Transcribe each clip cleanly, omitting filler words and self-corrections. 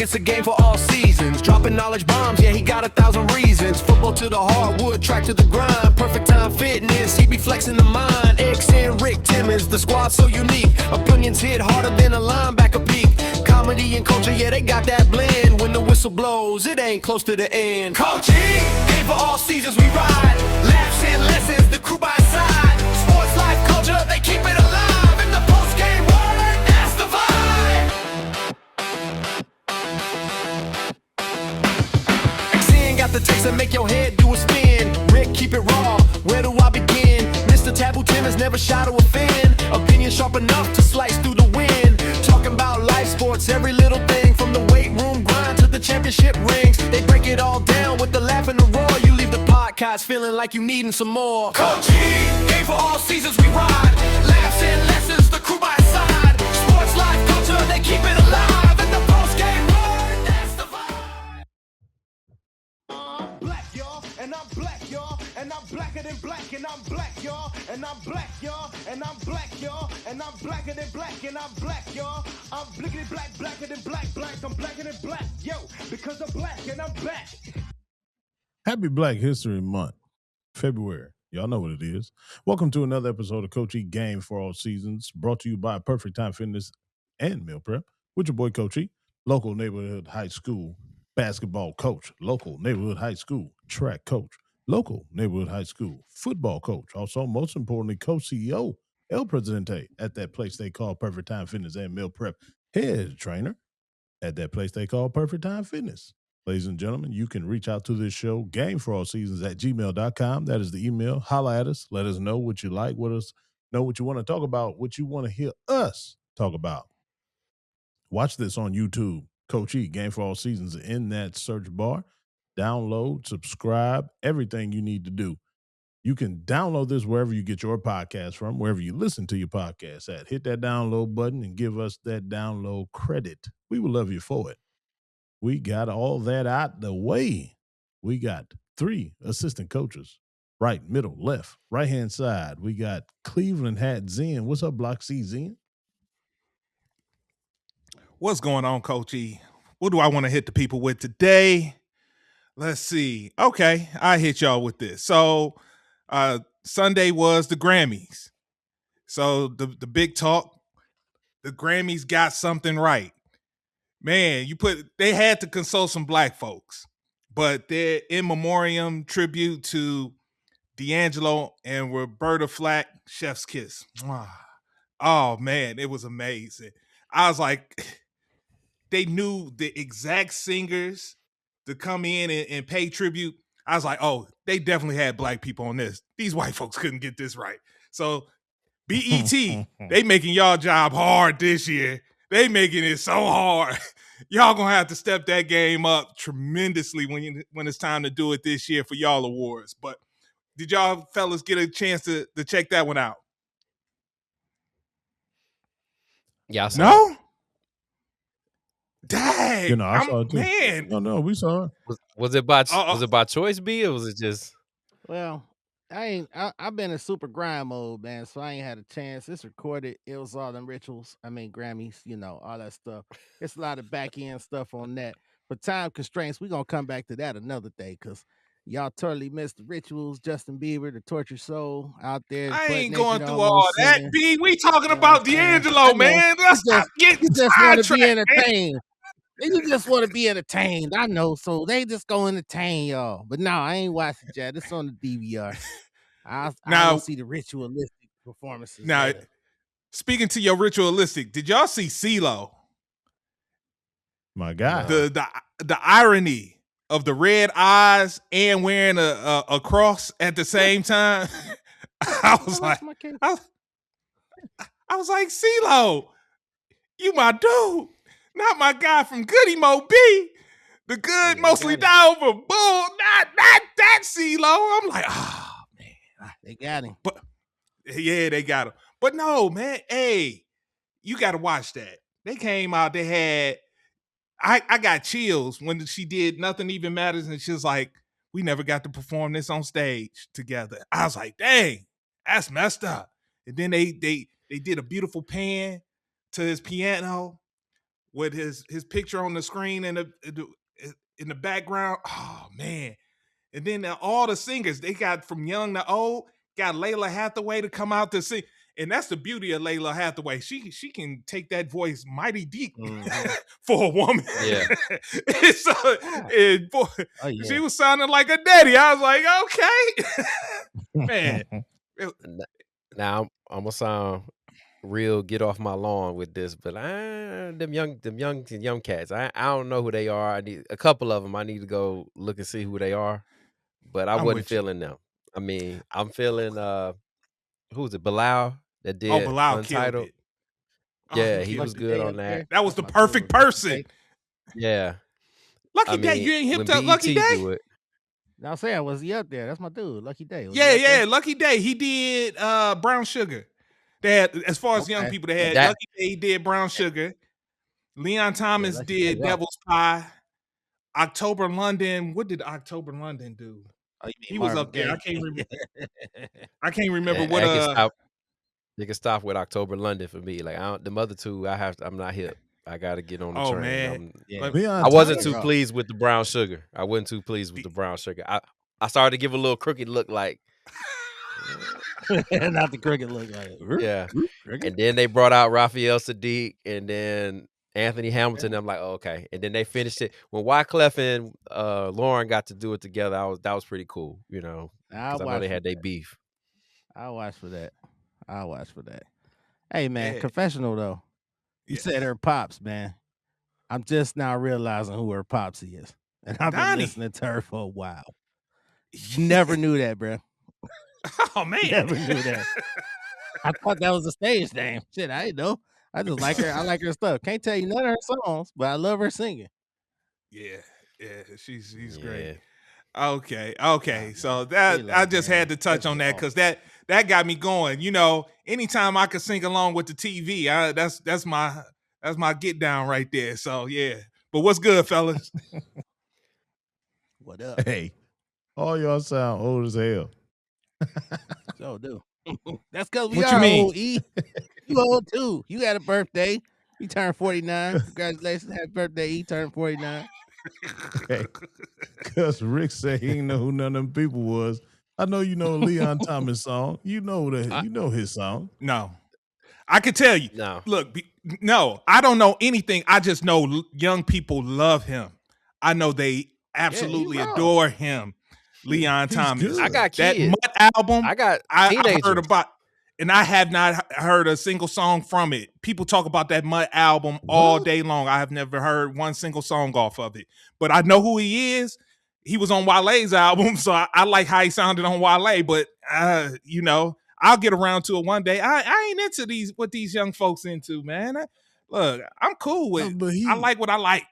it's a game for all seasons. Dropping knowledge bombs, yeah, he got 1,000 reasons. Football to the hardwood, track to the grind. Perfect time fitness, he be flexing the mind. X and Rick Timmons, the squad so unique. Opinions hit harder than a linebacker peak. Comedy and culture, yeah, they got that blend. When the whistle blows, it ain't close to the end. Coach E, game for all seasons, we ride. Laughs and lessons, the crew by side. Sports, life, culture, they keep it alive. In the post-game word, that's the vibe. XN got the text that make your head do a spin. Rick, keep it raw, where do I begin? Mr. Taboo Timmons never shy to offend. Opinion sharp enough to slice through the wind. Talking about life, sports, every little thing. From the weight room grind to the championship rings. They break it all down with the laugh and the roar. You leave the podcast feeling like you needing some more. Coach E, game for all seasons, we ride. Laughs and lessons, the crew by side. Sports, life, culture, they keep it alive. In the post-game word, that's the vibe. I'm black, y'all, and I'm black, y'all, and I'm blacker than black, and I'm black, y'all, and I'm black, y'all, and I'm black, y'all, and I'm blacker than black, and I'm black, y'all. I'm blickety black, blacker than black, I'm blacker than black, yo, because I'm black and I'm back. Happy Black History Month, February. Y'all know what it is. Welcome to another episode of Coach E Game for All Seasons, brought to you by Perfect Time Fitness and Meal Prep with your boy Coach E, local neighborhood high school basketball coach, local neighborhood high school track coach, local neighborhood high school football coach. Also, most importantly, co-CEO, El Presidente at that place they call Perfect Time Fitness and Meal Prep, head trainer at that place they call Perfect Time Fitness. Ladies and gentlemen, you can reach out to this show, Game for All Seasons at gmail.com. That is the email. Holla at us. Let us know what you like. Let us know what you want to talk about, what you want to hear us talk about. Watch this on YouTube. Coach E, Game for All Seasons, in that search bar. Download, subscribe, everything you need to do. You can download this wherever you get your podcast from, wherever you listen to your podcast at. Hit that download button and give us that download credit. We would love you for it. We got all that out the way. We got 3 assistant coaches, right, middle, left, right-hand side. We got Cleveland Hat Zen. What's up, Block C, Zen? What's going on, Coach E? What do I want to hit the people with today? Let's see. Okay, I hit y'all with this. So Sunday was the Grammys. So the big talk, the Grammys got something right. Man, they had to console some black folks, but their in memoriam tribute to D'Angelo and Roberta Flack, Chef's Kiss. Oh man, it was amazing. I was like, they knew the exact singers to come in and pay tribute. I was like, oh, they definitely had black people on this. These white folks couldn't get this right. So BET, they making y'all job hard this year. They making it so hard. Y'all gonna have to step that game up tremendously when it's time to do it this year for y'all awards. But did y'all fellas get a chance to check that one out? Yeah, I saw No? it. Dang. I saw it too. Man. No, we saw it. Was it by choice, B, or was it just? Well, I've been in super grind mode, man, so I ain't had a chance. It's recorded. It was all them rituals. I mean, Grammys, all that stuff. It's a lot of back end stuff on that. For time constraints, we're going to come back to that another day because y'all totally missed the rituals, Justin Bieber, the Tortured Soul out there. I ain't going through all that, B. We talking about D'Angelo, man. Let's not get sidetracked. Want to be entertained. You just want to be entertained. I know. So they just go entertain y'all. But no, I ain't watching that. It's on the DVR. I don't see the ritualistic performances. Now, speaking to your ritualistic, did y'all see CeeLo? My God. The irony of the red eyes and wearing a cross at the same time. I was like, CeeLo, you my dude. Not my guy from Goody Mo B. The good, mostly down for bull. Not that CeeLo. I'm like, oh, man. They got him. But yeah, they got him. But no, man, hey, you got to watch that. They came out, they had, I got chills when she did Nothing Even Matters, and she was like, we never got to perform this on stage together. I was like, dang, that's messed up. And then they did a beautiful pan to his piano. with his picture on the screen in the background. Oh man. And then all the singers, they got from young to old, got Layla Hathaway to come out to sing. And that's the beauty of Layla Hathaway. She can take that voice mighty deep for a woman. Yeah. So, and boy, she was sounding like a daddy. I was like, okay. Man. Now I'm gonna sound real get off my lawn with this, but them young cats. I don't know who they are. I need a couple of them. I need to go look and see who they are. But I wasn't feeling them. I mean, I'm feeling who's it? Bilal that did Bilal Untitled. killed it. Yeah, he was good on that. That was the perfect person. Yeah. Lucky Day, you ain't hip to Lucky Day? No, I'm saying, was he up there? That's my dude, Lucky Day. Yeah, Lucky Day. He did Brown Sugar. They had, as far as young people, they had Lucky Day, he did Brown Sugar. Leon Thomas did Devil's Pie. October London, what did October London do? He was up there. I can't remember. I can't remember what. They can stop with October London for me. Like the other two, I'm not hip. I got to get on the train. Man. I wasn't too pleased with the Brown Sugar. I wasn't too pleased with the Brown Sugar. I started to give a little crooked look, like. Not the crooked look, like. Yeah. And then they brought out Raphael Sadiq, and then Anthony Hamilton. I'm like, oh, okay. And then they finished it when Wyclef and Lauren got to do it together. That was pretty cool, because I know they had their beef. I'll watch for that. Hey man, confessional though. You said her pops, man. I'm just now realizing who her pops is, and I've been listening to her for a while. Never knew that, bro. Oh man, never knew that. I thought that was a stage name. Shit, I didn't know. I just like her. I like her stuff. Can't tell you none of her songs, but I love her singing. Yeah, she's great. Okay. So that I just had to touch on that because that got me going. Anytime I could sing along with the TV, that's my get down right there. So yeah. But what's good, fellas? What up? Hey, all y'all sound old as hell. So do. That's because we what are you mean? old, E. You old too. You had a birthday. You turned 49. Congratulations. Happy birthday, E. Turned 49. Okay. Because Rick said he didn't know who none of them people was. I know you know Leon Thomas song. You know his song. No. I can tell you. No. Look, no, I don't know anything. I just know young people love him. I know they absolutely adore him. Leon Thomas. Good. I got kids. That Mutt album. I heard about, and I have not heard a single song from it. People talk about that Mutt album all day long. I have never heard one single song off of it. But I know who he is. He was on Wale's album, so I like how he sounded on Wale. But I'll get around to it one day. I ain't into what these young folks into, man. Look, I'm cool with it. I like what I like.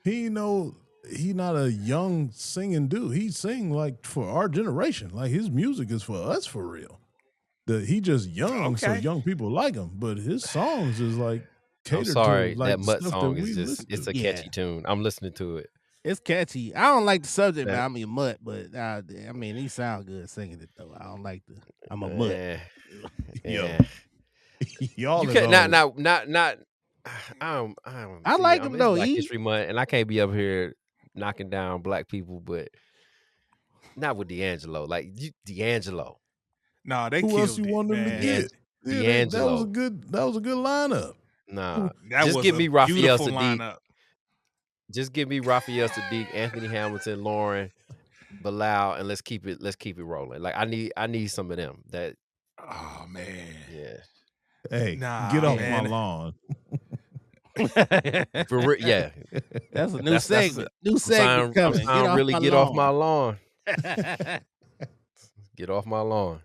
He not a young singing dude. He sing like for our generation. Like his music is for us for real. He just young, so young people like him. But his songs is like catered to like that Mutt stuff song that is it's a catchy tune. I'm listening to it. It's catchy. I don't like the subject, man. I mean Mutt, but he sound good singing it though. I don't like I'm a Mutt. Yeah. Y'all you can't not. I like him though. Black History Month, and I can't be up here knocking down black people, but not with D'Angelo. Like D'Angelo. No, they Who killed else you want them to get? D'Angelo. That was a good lineup. Nah, that just was give me Raphael Sadiq. Lineup. Just give me Raphael Sadiq, Anthony Hamilton, Lauren, Bilal, and let's keep it rolling. Like I need some of them. That. Oh man. Yeah. Hey, get off my lawn. Yeah. That's a new segment. New segment coming. Get off my lawn. Get off my lawn.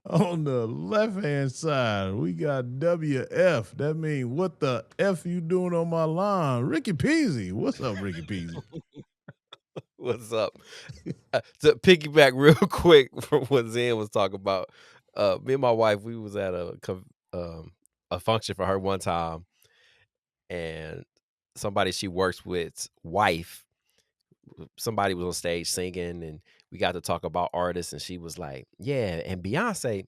On the left-hand side, we got WF. That means what the F you doing on my lawn? Ricky Peasy. What's up, Ricky Peasy? What's up? To piggyback real quick from what Zen was talking about, me and my wife, we was at a function for her one time, and somebody she works with, wife, somebody was on stage singing, and we got to talk about artists, and she was like, yeah, and Beyonce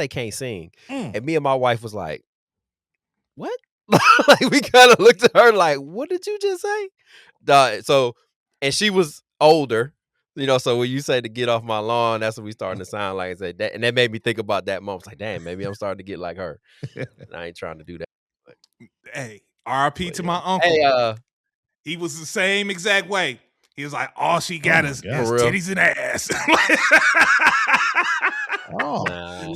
can't sing. And me and my wife was like, what? Like we kind of looked at her like, "What did you just say?" So, and she was older, So when you say to get off my lawn, that's what we starting to sound like. Say that, and that made me think about that moment. Like, damn, maybe I'm starting to get like her. And I ain't trying to do that. Hey, R.I.P. But to yeah. my uncle. Hey, He was the same exact way. He was like, all she got is For real? titties and ass. Oh, nah. A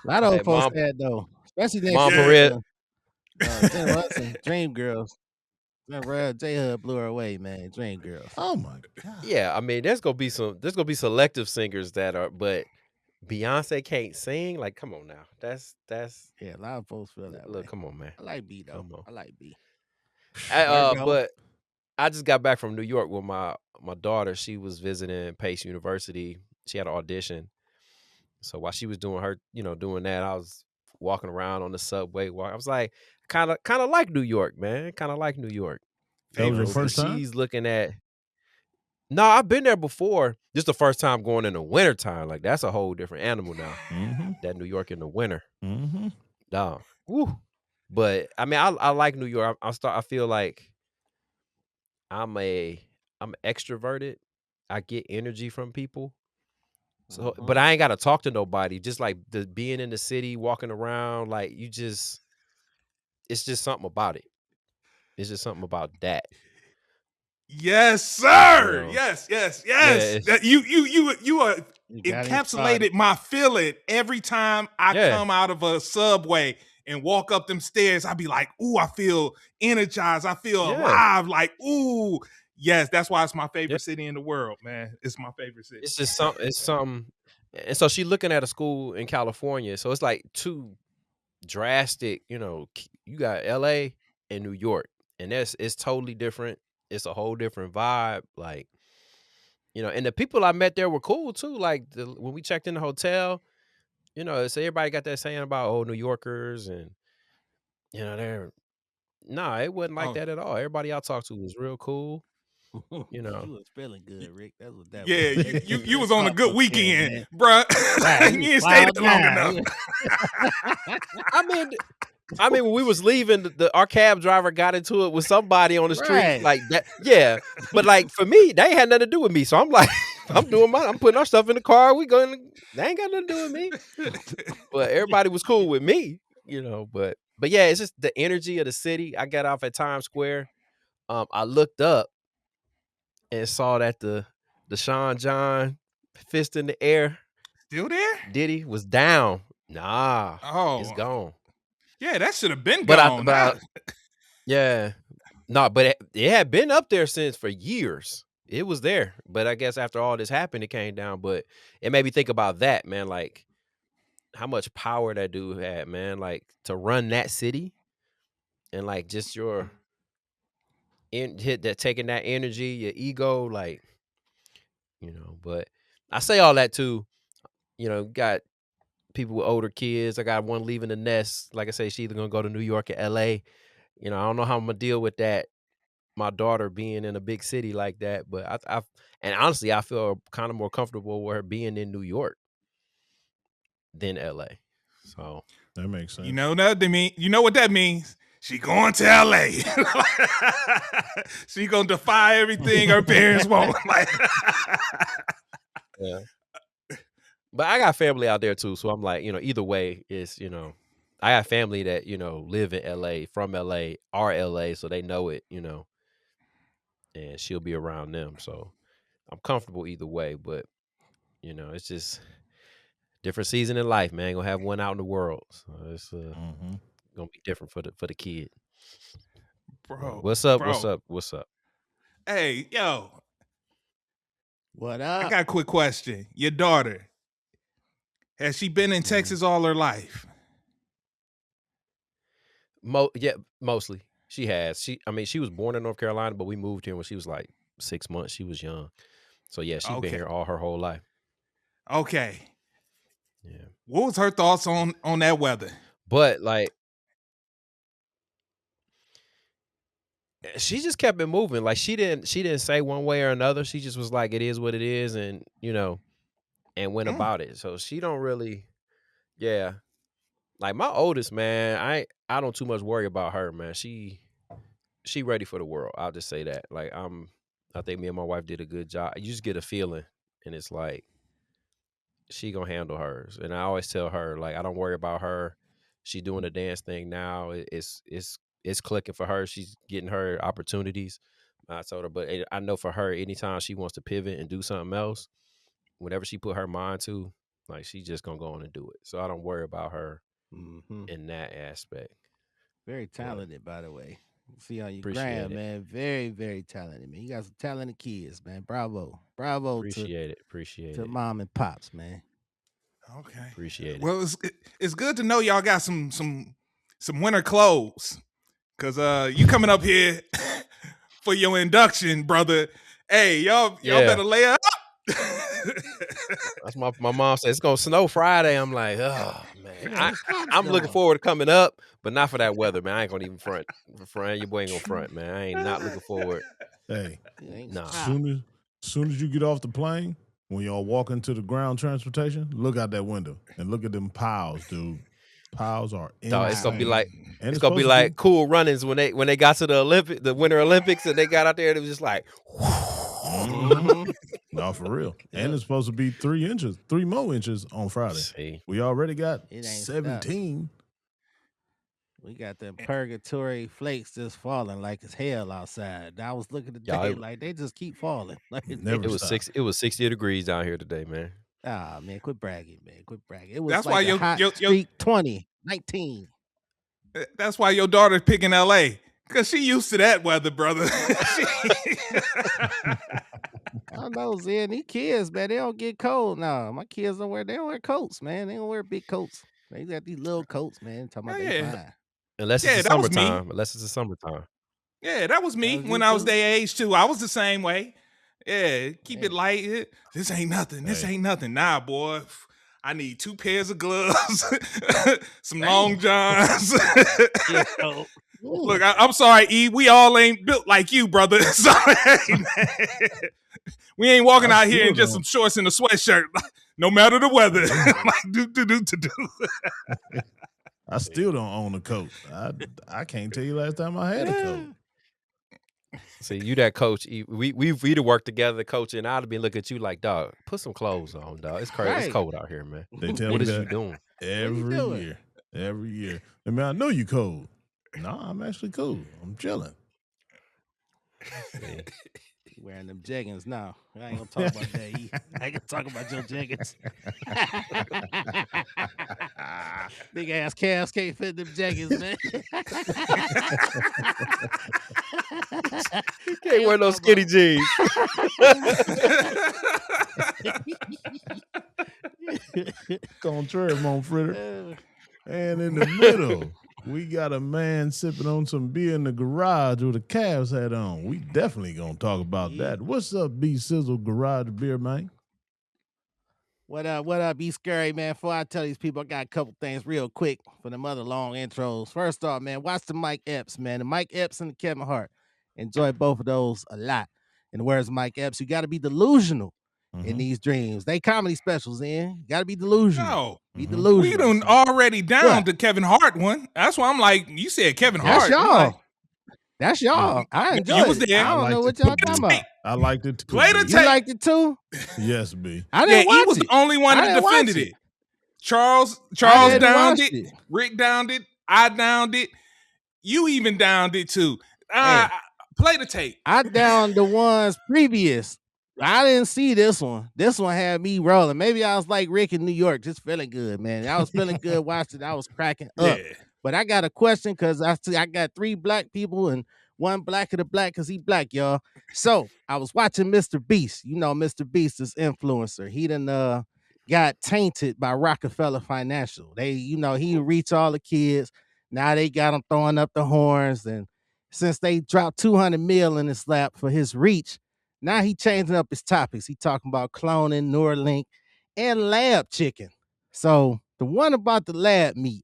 lot of Hey, old folks Mom- had though, especially next Mom to Perez. Jen Hudson, Dream Girls. J Hud blew her away, man. Dream Girls. oh my God. Yeah, I mean, there's gonna be selective singers that are, but Beyonce can't sing. Like, come on now, that's Yeah, a lot of folks feel that way. look. Come on, man. I like B though. Come on. I like B. But Virgo. I just got back from New York with my daughter. She was visiting Pace University. She had an audition. So while she was doing her, doing that, I was walking around on the subway. I was like, kind of like New York, man. Kind of like New York. That was your Favorite first city. time? She's looking at. No, I've been there before. Just the first time going in the wintertime. Like, that's a whole different animal now. Mm-hmm. That New York in the winter. Mm-hmm. No. Woo. But I mean, I like New York. I feel like I'm extroverted. I get energy from people. So, but I ain't got to talk to nobody. Just like being in the city, walking around, like it's just something about it. It's just something about that. Yes, sir. You know? Yes. Yeah, That you got encapsulated my feeling every time I Yeah. come out of a subway and walk up them stairs. I be like, ooh, I feel energized. I feel Yeah. alive. Like, ooh. Yes, that's why it's my favorite city in the world, man. It's my favorite city. It's just something. And so she's looking at a school in California. So it's like two drastic, you got LA and New York. And it's totally different. It's a whole different vibe. Like, and the people I met there were cool too. Like when we checked in the hotel, so everybody got that saying about New Yorkers and they're it wasn't like that at all. Everybody I talked to was real cool. You was feeling good, Rick. That's what that Yeah, was. you was on a good weekend, bruh. Right, You ain't stayed there long enough. I mean, when we was leaving, our cab driver got into it with somebody on the street Right. like that. Yeah, but like for me, they ain't had nothing to do with me. So I'm like, I'm putting our stuff in the car. They ain't got nothing to do with me. But everybody was cool with me, But yeah, it's just the energy of the city. I got off at Times Square. I looked up and saw that the Sean John fist in the air. Still there? Diddy was down. Nah. Oh, It's gone. Yeah, that should have been But gone. yeah. No, but it had been up there for years. It was there. But I guess after all this happened, it came down. But it made me think about that, man. Like how much power that dude had, man. Like to run that city and like just taking that energy, your ego, like, but I say all that too, got people with older kids. I got one leaving the nest. Like I say, she's either gonna go to New York or LA. I don't know how I'm gonna deal with that. My daughter being in a big city like that, but and honestly, I feel kind of more comfortable with her being in New York than LA. So that makes sense. You know what that means? She going to LA. She gonna defy everything her parents want. Like, yeah. But I got family out there too, so I'm like, either way, it's I got family that live in LA, from LA, are LA, so they know it, and she'll be around them, so I'm comfortable either way. But it's just different season in life, man. Gonna have one out in the world, so it's gonna be different for the kid. bro, What's up? bro. What's up? Hey, yo, What up? I got a quick question. Your daughter, has she been in Texas all her life? Yeah, mostly. She has. She was born in North Carolina, but we moved here when she was like 6 months. She was young. So yeah, she's been here all her whole life. Okay. Yeah. What was her thoughts on that weather? But like she just kept it moving. Like she didn't say one way or another. She just was like, it is what it is, and and went about it. So she don't really, yeah. like my oldest, man, I don't too much worry about her, man. She ready for the world. I'll just say that. Like I think me and my wife did a good job. You just get a feeling, and it's like she gonna handle hers. And I always tell her, like, I don't worry about her. She's doing the dance thing now. It's clicking for her. She's getting her opportunities. I told her, but I know for her, anytime she wants to pivot and do something else, whenever she put her mind to, like, she's just gonna go on and do it. So I don't worry about her in that aspect. Very talented, by the way. See on your Appreciate gram, it. man. Very, very talented, man. You got some talented kids, man. Bravo. Bravo Appreciate it. Appreciate to it. mom and pops, man. Okay. Appreciate it. Well, it's good to know y'all got some winter clothes, cause you coming up here for your induction, brother. Hey, y'all better lay up. That's my mom said it's gonna snow Friday. I'm like, oh man, Yeah, it's hot I'm looking though. forward to coming up, but not for that weather, man. I ain't gonna even front. Your boy ain't gonna front, man. I ain't not looking forward. Hey, It ain't Nah. hot. soon as you get off the plane, when y'all walk into the ground transportation, look out that window and look at them piles, dude. Piles are insane. Dog, it's gonna be like And it's gonna be supposed to like Cool Runnings when they got to the Winter Olympics and they got out there and it was just like No, for real. And it's supposed to be 3 more inches on Friday. See, We already got It ain't 17. We got them purgatory flakes just falling like it's hell outside. I was looking Y'all, today, it- like they just keep falling. Like Never it was stop. It was 60 degrees down here today, man. Ah, man, quit bragging, man. Quit bragging. It was That's like why a hot streak 20, 19. That's why your daughter's picking L.A. because she used to that weather, brother. I don't know, Zen. These kids, man, they don't get cold now. My kids they don't wear coats, man. They don't wear big coats. They got these little coats, man. Talking about they Yeah. fine. Unless it's the that was me. summertime. Unless it's the summertime. Yeah, that was me That was when you I was too? their age too. I was the same way. Yeah, keep Hey. it light. This ain't nothing. This Hey. ain't nothing. Nah, boy. I need 2 pairs of gloves, some long johns. Look, I'm sorry, E. We all ain't built like you, brother. Sorry, man. We ain't walking out here in just some shorts and a sweatshirt, no matter the weather. I still don't own a coat. I can't tell you last time I had a coat. See, you that coach. We'd have worked together, coach, and I'd have been looking at you like, dog, put some clothes on, dog. It's crazy. Right. It's cold out here, man. They tell What me is that you doing? every doing? year. Every year. I mean, I know you cold. No, I'm actually cool. I'm chilling. Wearing them jeggings now. I ain't gonna talk about that. E. I ain't gonna talk about your jeggings. Big ass calves can't fit them jeggings, man. Can't wear no skinny jeans. Contrary, mon fritter. And in the middle, we got a man sipping on some beer in the garage with a Cavs hat on. We definitely gonna talk about that. What's up, B Sizzle Garage Beer, man? What up, be scary, man. Before I tell these people, I got a couple things real quick for them other long intros. First off, man, watch the Mike Epps, man. The Mike Epps and the Kevin Hart. Enjoy both of those a lot. And where's Mike Epps? You got to be delusional in these dreams. They comedy specials, in. You got to be delusional. No. Be delusional. We done son. already down What? to Kevin Hart one. That's why I'm like, you said Kevin That's Hart. I'm y'all. like, That's y'all. I You enjoyed was it. there. I don't I know what liked y'all it. talking about. I liked it too. Play the B. You tape. liked it too? Yes, B. I Yeah, didn't he watch was it. the only one I that didn't watch defended it. it. Charles didn't downed watch it. it. Rick downed it. I downed it. You even downed it too. Hey. Play the tape. I downed the ones previous. I didn't see this one. This one had me rolling. Maybe I was like Rick in New York, just feeling good, man. I was feeling good watching it. I was cracking up. Yeah. But I got a question because I got 3 black people and one black of the black because he black, y'all. So I was watching Mr. Beast. You know, Mr. Beast is influencer. He done got tainted by Rockefeller Financial. He reach all the kids. Now they got him throwing up the horns. And since they dropped 200 mil in his lap for his reach, now he changing up his topics. He talking about cloning, Neuralink, and lab chicken. So the one about the lab meat.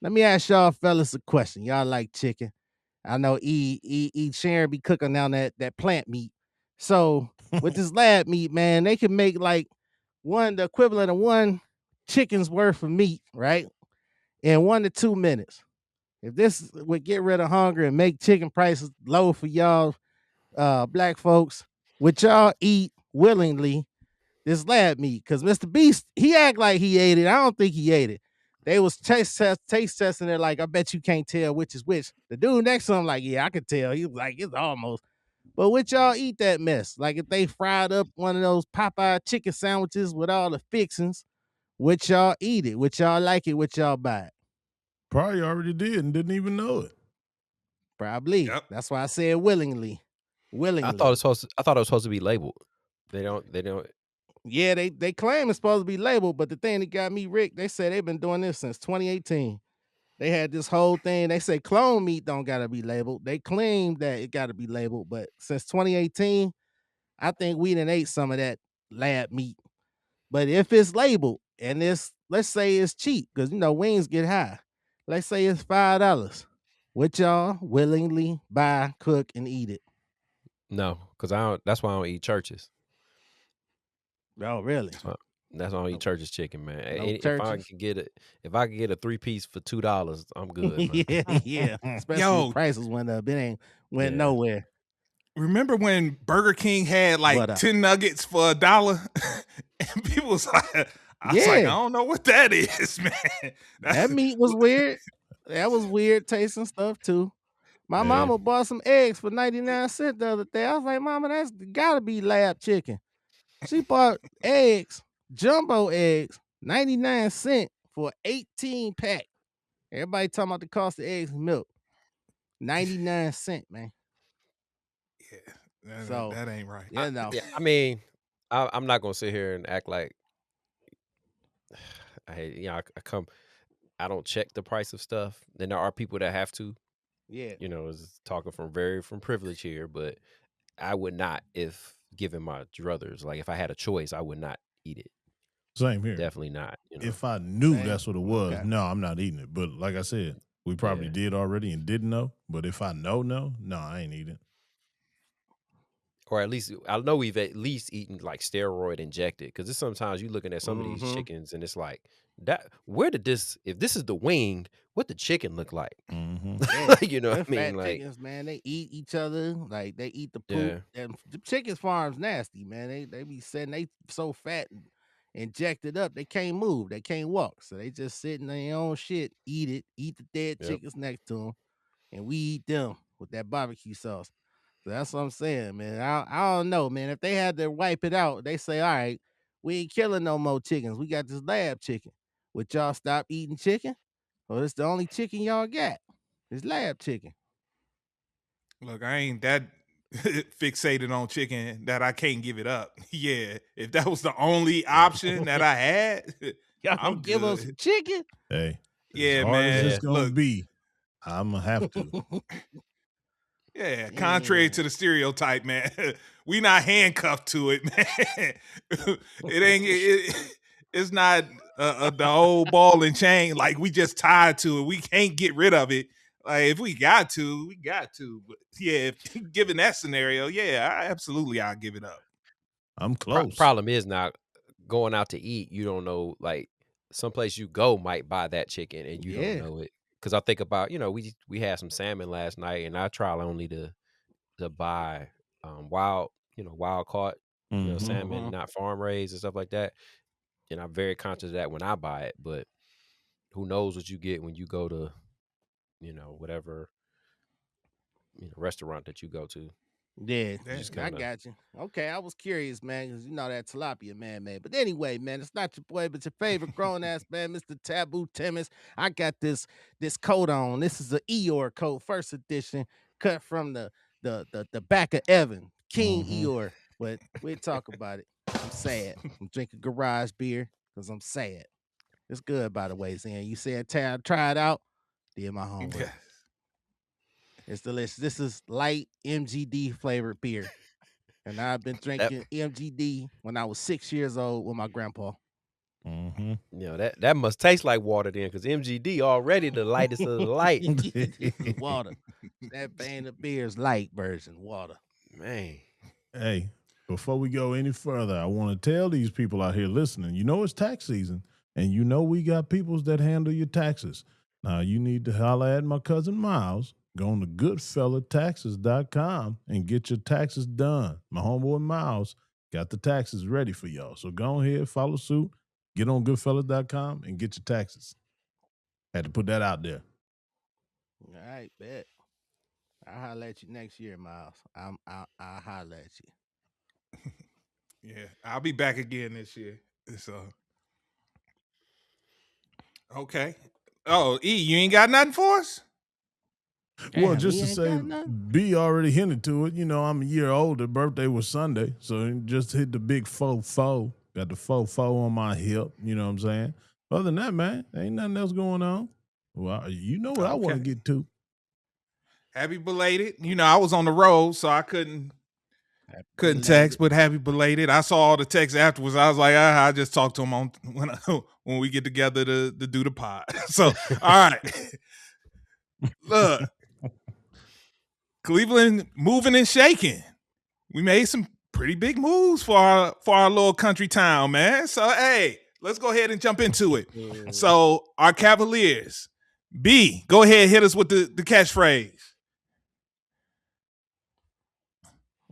Let me ask y'all fellas a question. Y'all like chicken? I know Sharon be cooking down that plant meat. So with this lab meat, man, they can make like the equivalent of 1 chicken's worth of meat, right? in 1 to 2 minutes. If this would get rid of hunger and make chicken prices low for y'all black folks, would y'all eat willingly this lab meat? Because Mr. Beast, he act like he ate it. I don't think he ate it. They was taste testing it like, I bet you can't tell which is which. The dude next to him like, yeah, I could tell. He was like, it's almost. But would y'all eat that mess? Like if they fried up one of those Popeye chicken sandwiches with all the fixings, would y'all eat it? Would y'all like it? Would y'all buy it? Probably already did and didn't even know it. Probably. Yep. That's why I said willingly. Willingly. I thought it was supposed to be labeled. They don't. Yeah, they claim it's supposed to be labeled, but the thing that got me, Rick, they said they've been doing this since 2018. They had this whole thing. They say clone meat don't gotta be labeled. They claim that it gotta be labeled, but since 2018, I think we done ate some of that lab meat. But if it's labeled and let's say it's cheap, because wings get high. Let's say it's $5. Would y'all willingly buy, cook, and eat it? No, because I don't. That's why I don't eat churches. Oh, really? That's why I don't eat church's chicken, man. No If I churches? can get it, if I can get a 3-piece for $2, I'm good. Man. yeah. Especially Yo. when prices went up. It went Yeah. nowhere. Remember when Burger King had like What up? 10 nuggets for $1? And people was like, I was like, I Yeah. don't know what that is, man. That meat was weird. That was weird tasting stuff too. My Hey. mama bought some eggs for 99 cents the other day. I was like, Mama, that's gotta be lab chicken. She bought eggs, jumbo eggs, 99 cents for 18 pack. Everybody talking about the cost of eggs and milk. 99 cents, man. Yeah, So, that ain't right. Yeah, no. Yeah, I mean, I'm not gonna sit here and act like I don't check the price of stuff. Then there are people that have to. Yeah. Is talking from privilege here, but I would not if given my druthers. Like if I had a choice, I would not eat it. Same here. Definitely not. If I knew Same. that's what it was, Okay. no, I'm not eating it. But like I said, we probably Yeah. did already and didn't know. But if I know, no, I ain't eating. Or at least I know we've at least eaten like steroid injected, because it's sometimes you looking at some of these chickens and it's like that. Where did this? If this is the wing, what the chicken look like? Mm-hmm. Yeah. You know what I Them mean? fat Like chickens, man, they eat each other. Like they eat the poop. Yeah. And the chickens farms nasty, man. They be sitting, they so fat and injected up, they can't move, they can't walk. So they just sit in their own shit, eat the dead Yep. chickens next to them, and we eat them with that barbecue sauce. So that's what I'm saying, man. I don't know, man. If they had to wipe it out, they say, all right, we ain't killing no more chickens. We got this lab chicken. Would y'all stop eating chicken? Or it's the only chicken y'all got? It's lab chicken. Look, I ain't that fixated on chicken that I can't give it up. Yeah, if that was the only option that I had, Y'all I'm gonna give us good. some chicken? Hey, Yeah, as hard man. as it's gonna Look, be, I'm gonna have to. yeah, contrary to the stereotype, man, we not handcuffed to it, man. It's not the old ball and chain. Like we just tied to it. We can't get rid of it. Like if we got to, we got to. But yeah, given that scenario, yeah, I'll give it up. I'm close. Problem is now going out to eat, you don't know, like someplace you go might buy that chicken and you Yeah. don't know it. Because I think about, we had some salmon last night and I tried only to buy wild caught, Mhm. salmon, not farm raised and stuff like that. And I'm very conscious of that when I buy it, but who knows what you get when you go to, whatever, restaurant that you go to. Yeah, Yeah. Just I kinda- got you. Okay, I was curious, man, because that tilapia man. But anyway, man, it's not your boy, but your favorite grown ass man, Mr. Taboo Timmons. I got this coat on. This is a Eeyore coat, first edition, cut from the back of Evan, King Mhm. Eeyore. But we'll talk about it. I'm sad. I'm drinking garage beer because I'm sad. It's good, by the way, Zan. You said try it out. Did my homework. Yeah. It's delicious. This is light MGD flavored beer. And I've been drinking MGD when I was 6 years old with my grandpa. Mhm. that must taste like water then, because MGD already the lightest of the light. This is water. Champagne of beer's light version, water. Man. Hey, before we go any further, I want to tell these people out here listening, it's tax season. And you know we got peoples that handle your taxes. Now you need to holler at my cousin Miles. Go on to goodfellataxes.com and get your taxes done. My homeboy Miles got the taxes ready for y'all. So go ahead, follow suit, get on goodfella.com and get your taxes. Had to put that out there. All right, bet. I'll holler at you next year, Miles. I'll holler at you. Yeah, I'll be back again this year. So, okay. Oh, E, you ain't got nothing for us? Well, Damn, just he to ain't say, got nothing? B already hinted to it. You know, I'm a year older. Birthday was Sunday. So it just hit the big 4-4. Got the 4-4 on my hip. You know what I'm saying? Other than that, man, ain't nothing else going on. Well, you know what I want to Okay. get to. Happy belated. You know, I was on the road, so I couldn't Belated. text, but happy belated. I saw all the texts afterwards. I was like, I just talked to him on when we get together to do the pod. So, all right. Look, Cleveland moving and shaking. We made some pretty big moves for our little country town, man. So, hey, let's go ahead and jump into it. So, our Cavaliers. B, go ahead, hit us with the catchphrase.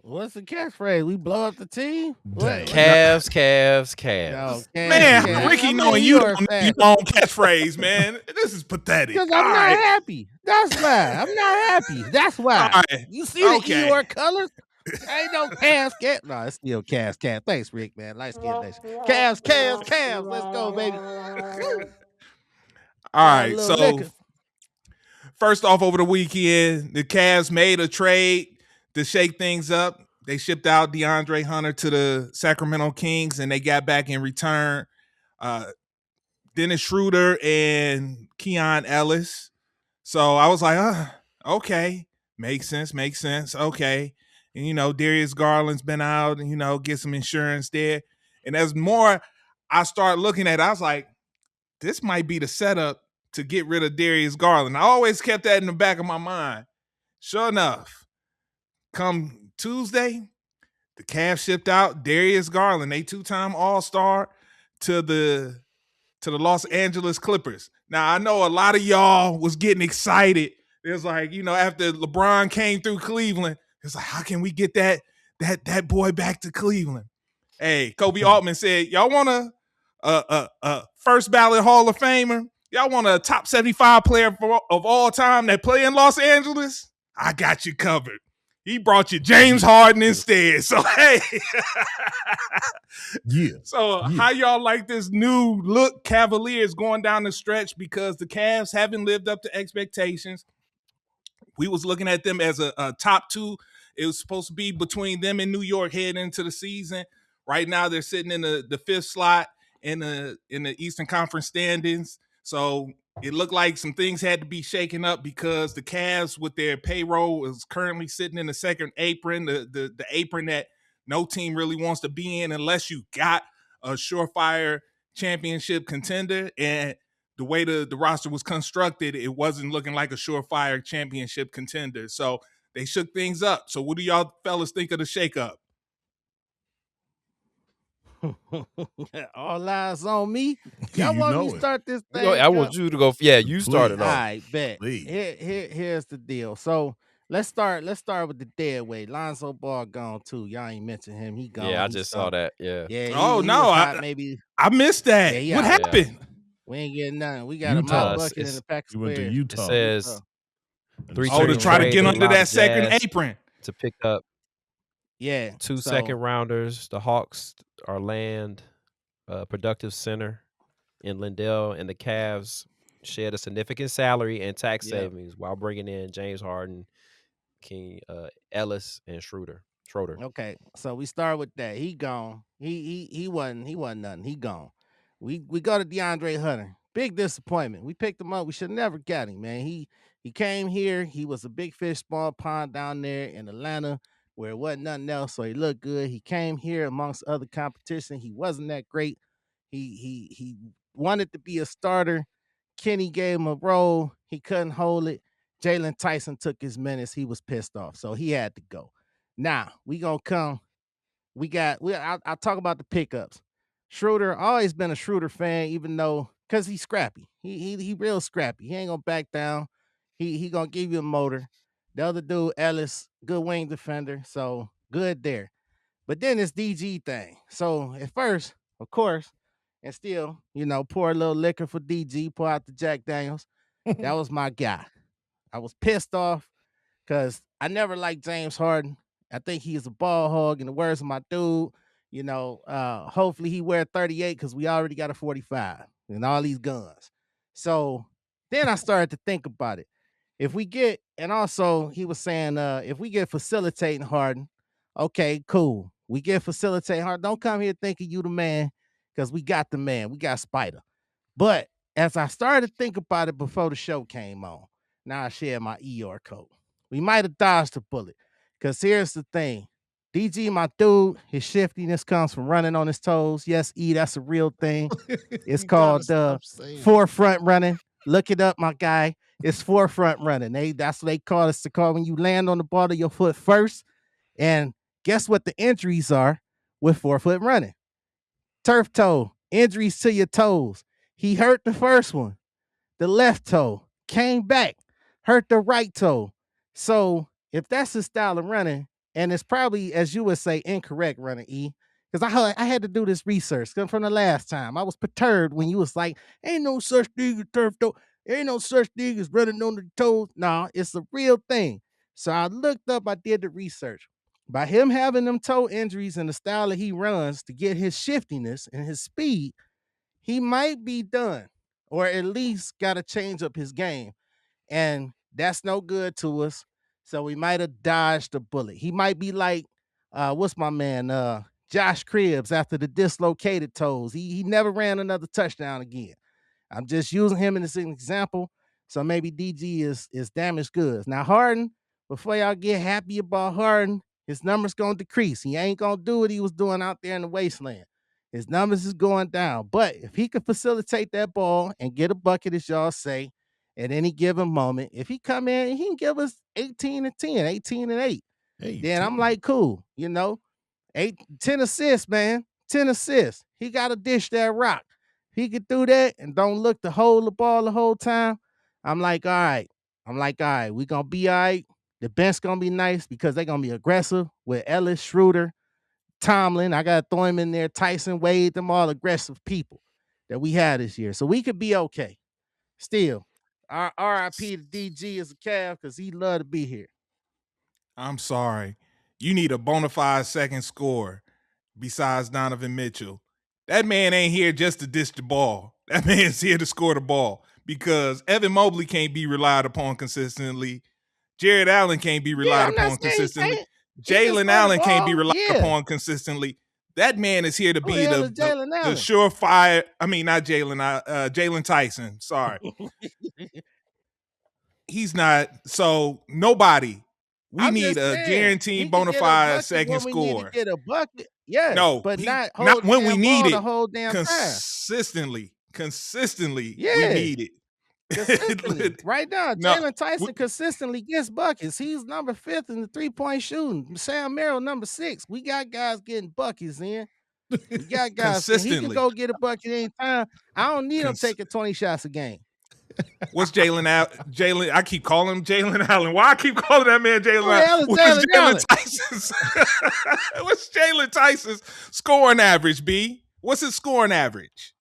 What's the catchphrase? We blow up the team? Damn. Cavs, Cavs, No, Cavs. Man, Cavs. Ricky, I mean, knowing you you're a don't know fan. your own catchphrase, man. This is pathetic. Because All I'm not right. happy. That's why. I'm not happy. That's why. All right. You see the Okay. Eeyore colors? Ain't no Cavs, Cavs. No, it's still Cavs, Cavs. Thanks, Rick, man. Light skin nation. Cavs, Cavs, Cavs. Let's go, baby. All Got a right. little So, liquor. first off, over the weekend, the Cavs made a trade to shake things up. They shipped out DeAndre Hunter to the Sacramento Kings, and they got back in return Dennis Schroeder and Keon Ellis. So I was like, okay, makes sense. Okay. And, you know, Darius Garland's been out and, you know, get some insurance there. And as more I start looking at it, I was like, this might be the setup to get rid of Darius Garland. I always kept that in the back of my mind. Sure enough, come Tuesday, the Cavs shipped out Darius Garland, a two-time All-Star, to the Los Angeles Clippers. Now, I know a lot of y'all was getting excited. It was like, you know, after LeBron came through Cleveland, it's like, how can we get that boy back to Cleveland? Hey, Kobe Altman said, y'all want a first ballot Hall of Famer? Y'all want a top 75 player of all time that play in Los Angeles? I got you covered. He brought you James Harden instead. So, hey. Yeah. So, how y'all like this new look Cavaliers going down the stretch? Because the Cavs haven't lived up to expectations. We was looking at them as a top two. It was supposed to be between them and New York heading into the season. Right now, they're sitting in the fifth slot in the Eastern Conference standings. So it looked like some things had to be shaken up because the Cavs, with their payroll, is currently sitting in the second apron, the apron that no team really wants to be in unless you got a surefire championship contender. And the way the roster was constructed, it wasn't looking like a surefire championship contender. So they shook things up. So what do y'all fellas think of the shakeup? All eyes on me. You Y'all want know me to it. start this thing? I want you to go. Yeah, you started All off. right, bet. Please. Here's the deal. So let's start with the dead weight. Lonzo Ball gone too. Y'all ain't mentioned him. He gone. Yeah, I He just saw stunk. that. Yeah. Yeah. Oh, he no, was hot, maybe. I missed that. Yeah, he What out. happened? We ain't getting nothing. We got a Utah. mop bucket and a pack of You went to squares. It Utah. says And 3 Oh, to team try to trade get to under allow that the second Jazz apron. to pick up Yeah. 2 so, second rounders. The Hawks are land productive center in Lindell, and the Cavs shed a significant salary and tax Yeah. savings while bringing in James Harden, King Ellis, and Schroeder. Okay, so we start with that. He gone. He wasn't nothing. He gone. We go to DeAndre Hunter. Big disappointment. We picked him up. We should never got him, man. He came here. He was a big fish, small pond down there in Atlanta where it wasn't nothing else. So he looked good. He came here amongst other competition. He wasn't that great. He wanted to be a starter. Kenny gave him a role. He couldn't hold it. Jalen Tyson took his minutes. He was pissed off. So he had to go. Now we gonna come. I'll talk about the pickups. Schroeder, always been a Schroeder fan, even though because he's scrappy. He real scrappy. He ain't gonna back down. He gonna give you a motor. The other dude, Ellis, good wing defender, so good there. But then it's DG thing. So at first, of course, and still, pour a little liquor for DG, pour out the Jack Daniels. That was my guy. I was pissed off because I never liked James Harden. I think he is a ball hog, in the words of my dude. Hopefully he wear 38 because we already got a 45 and all these guns. So then I started to think about it. If we get, and also he was saying, if we get facilitating Harden, okay, cool. We get facilitating Harden. Don't come here thinking you the man because we got the man. We got Spider. But as I started to think about it before the show came on, now I share my ER coat. We might have dodged a bullet. Because here's the thing. DG, my dude, his shiftiness comes from running on his toes. Yes, E, that's a real thing. It's You called gotta stop saying that. forefront running. Look it up, my guy. It's forefront running. That's what they call it. It's called when you land on the ball of your foot first. And guess what the injuries are with forefoot running? Turf toe, injuries to your toes. He hurt the first one, the left toe, came back, hurt the right toe. So if that's his style of running, and it's probably, as you would say, incorrect running, E, because I had to do this research from the last time. I was perturbed when you was like, ain't no such thing as turf toe. Ain't no such thing as running on the toes. No, it's a real thing. So I looked up, I did the research. By him having them toe injuries and the style that he runs to get his shiftiness and his speed, he might be done, or at least got to change up his game. And that's no good to us. So we might have dodged a bullet. He might be like, what's my man? Josh Cribbs after the dislocated toes. He never ran another touchdown again. I'm just using him as an example. So maybe DG is damaged goods. Now, Harden, before y'all get happy about Harden, his numbers gonna decrease. He ain't gonna do what he was doing out there in the wasteland. His numbers is going down. But if he could facilitate that ball and get a bucket, as y'all say, at any given moment, if he come in and he can give us 18 and 10, 18 and 8, then I'm like, cool, 10 assists, man. 10 assists. He got to dish that rock. He could do that and don't look to hold the ball the whole time. I'm like, all right. We going to be all right. The bench going to be nice because they're going to be aggressive with Ellis, Schroeder, Tomlin. I got to throw him in there. Tyson, Wade, them all aggressive people that we had this year. So we could be okay. Still, our RIP to DG is a Cav because he love to be here. I'm sorry. You need a bona fide second scorer besides Donovan Mitchell. That man ain't here just to dish the ball. That man's here to score the ball because Evan Mobley can't be relied upon consistently. Jared Allen can't be relied upon consistently. Jalen Allen can't be relied upon consistently. That man is here to be the surefire. I mean, not Jalen. Jalen Tyson. Sorry. He's not. So nobody. We need a guaranteed bona fide second scorer. Get a bucket. Yeah. No, but not when we need it. Whole damn consistently. Yeah. We need it. Consistently. Right now, Jalen Tyson consistently gets buckets. He's number 5th in the 3-point shooting. Sam Merrill, number 6. We got guys getting buckets in. We got guys consistently. He can go get a bucket anytime. I don't need him taking 20 shots a game. What's Jalen Jalen? I keep calling him Jalen Allen. Why I keep calling that man Jalen Allen? What's Jalen Tyson's? What's Jalen Tyson's scoring average? B? What's his scoring average?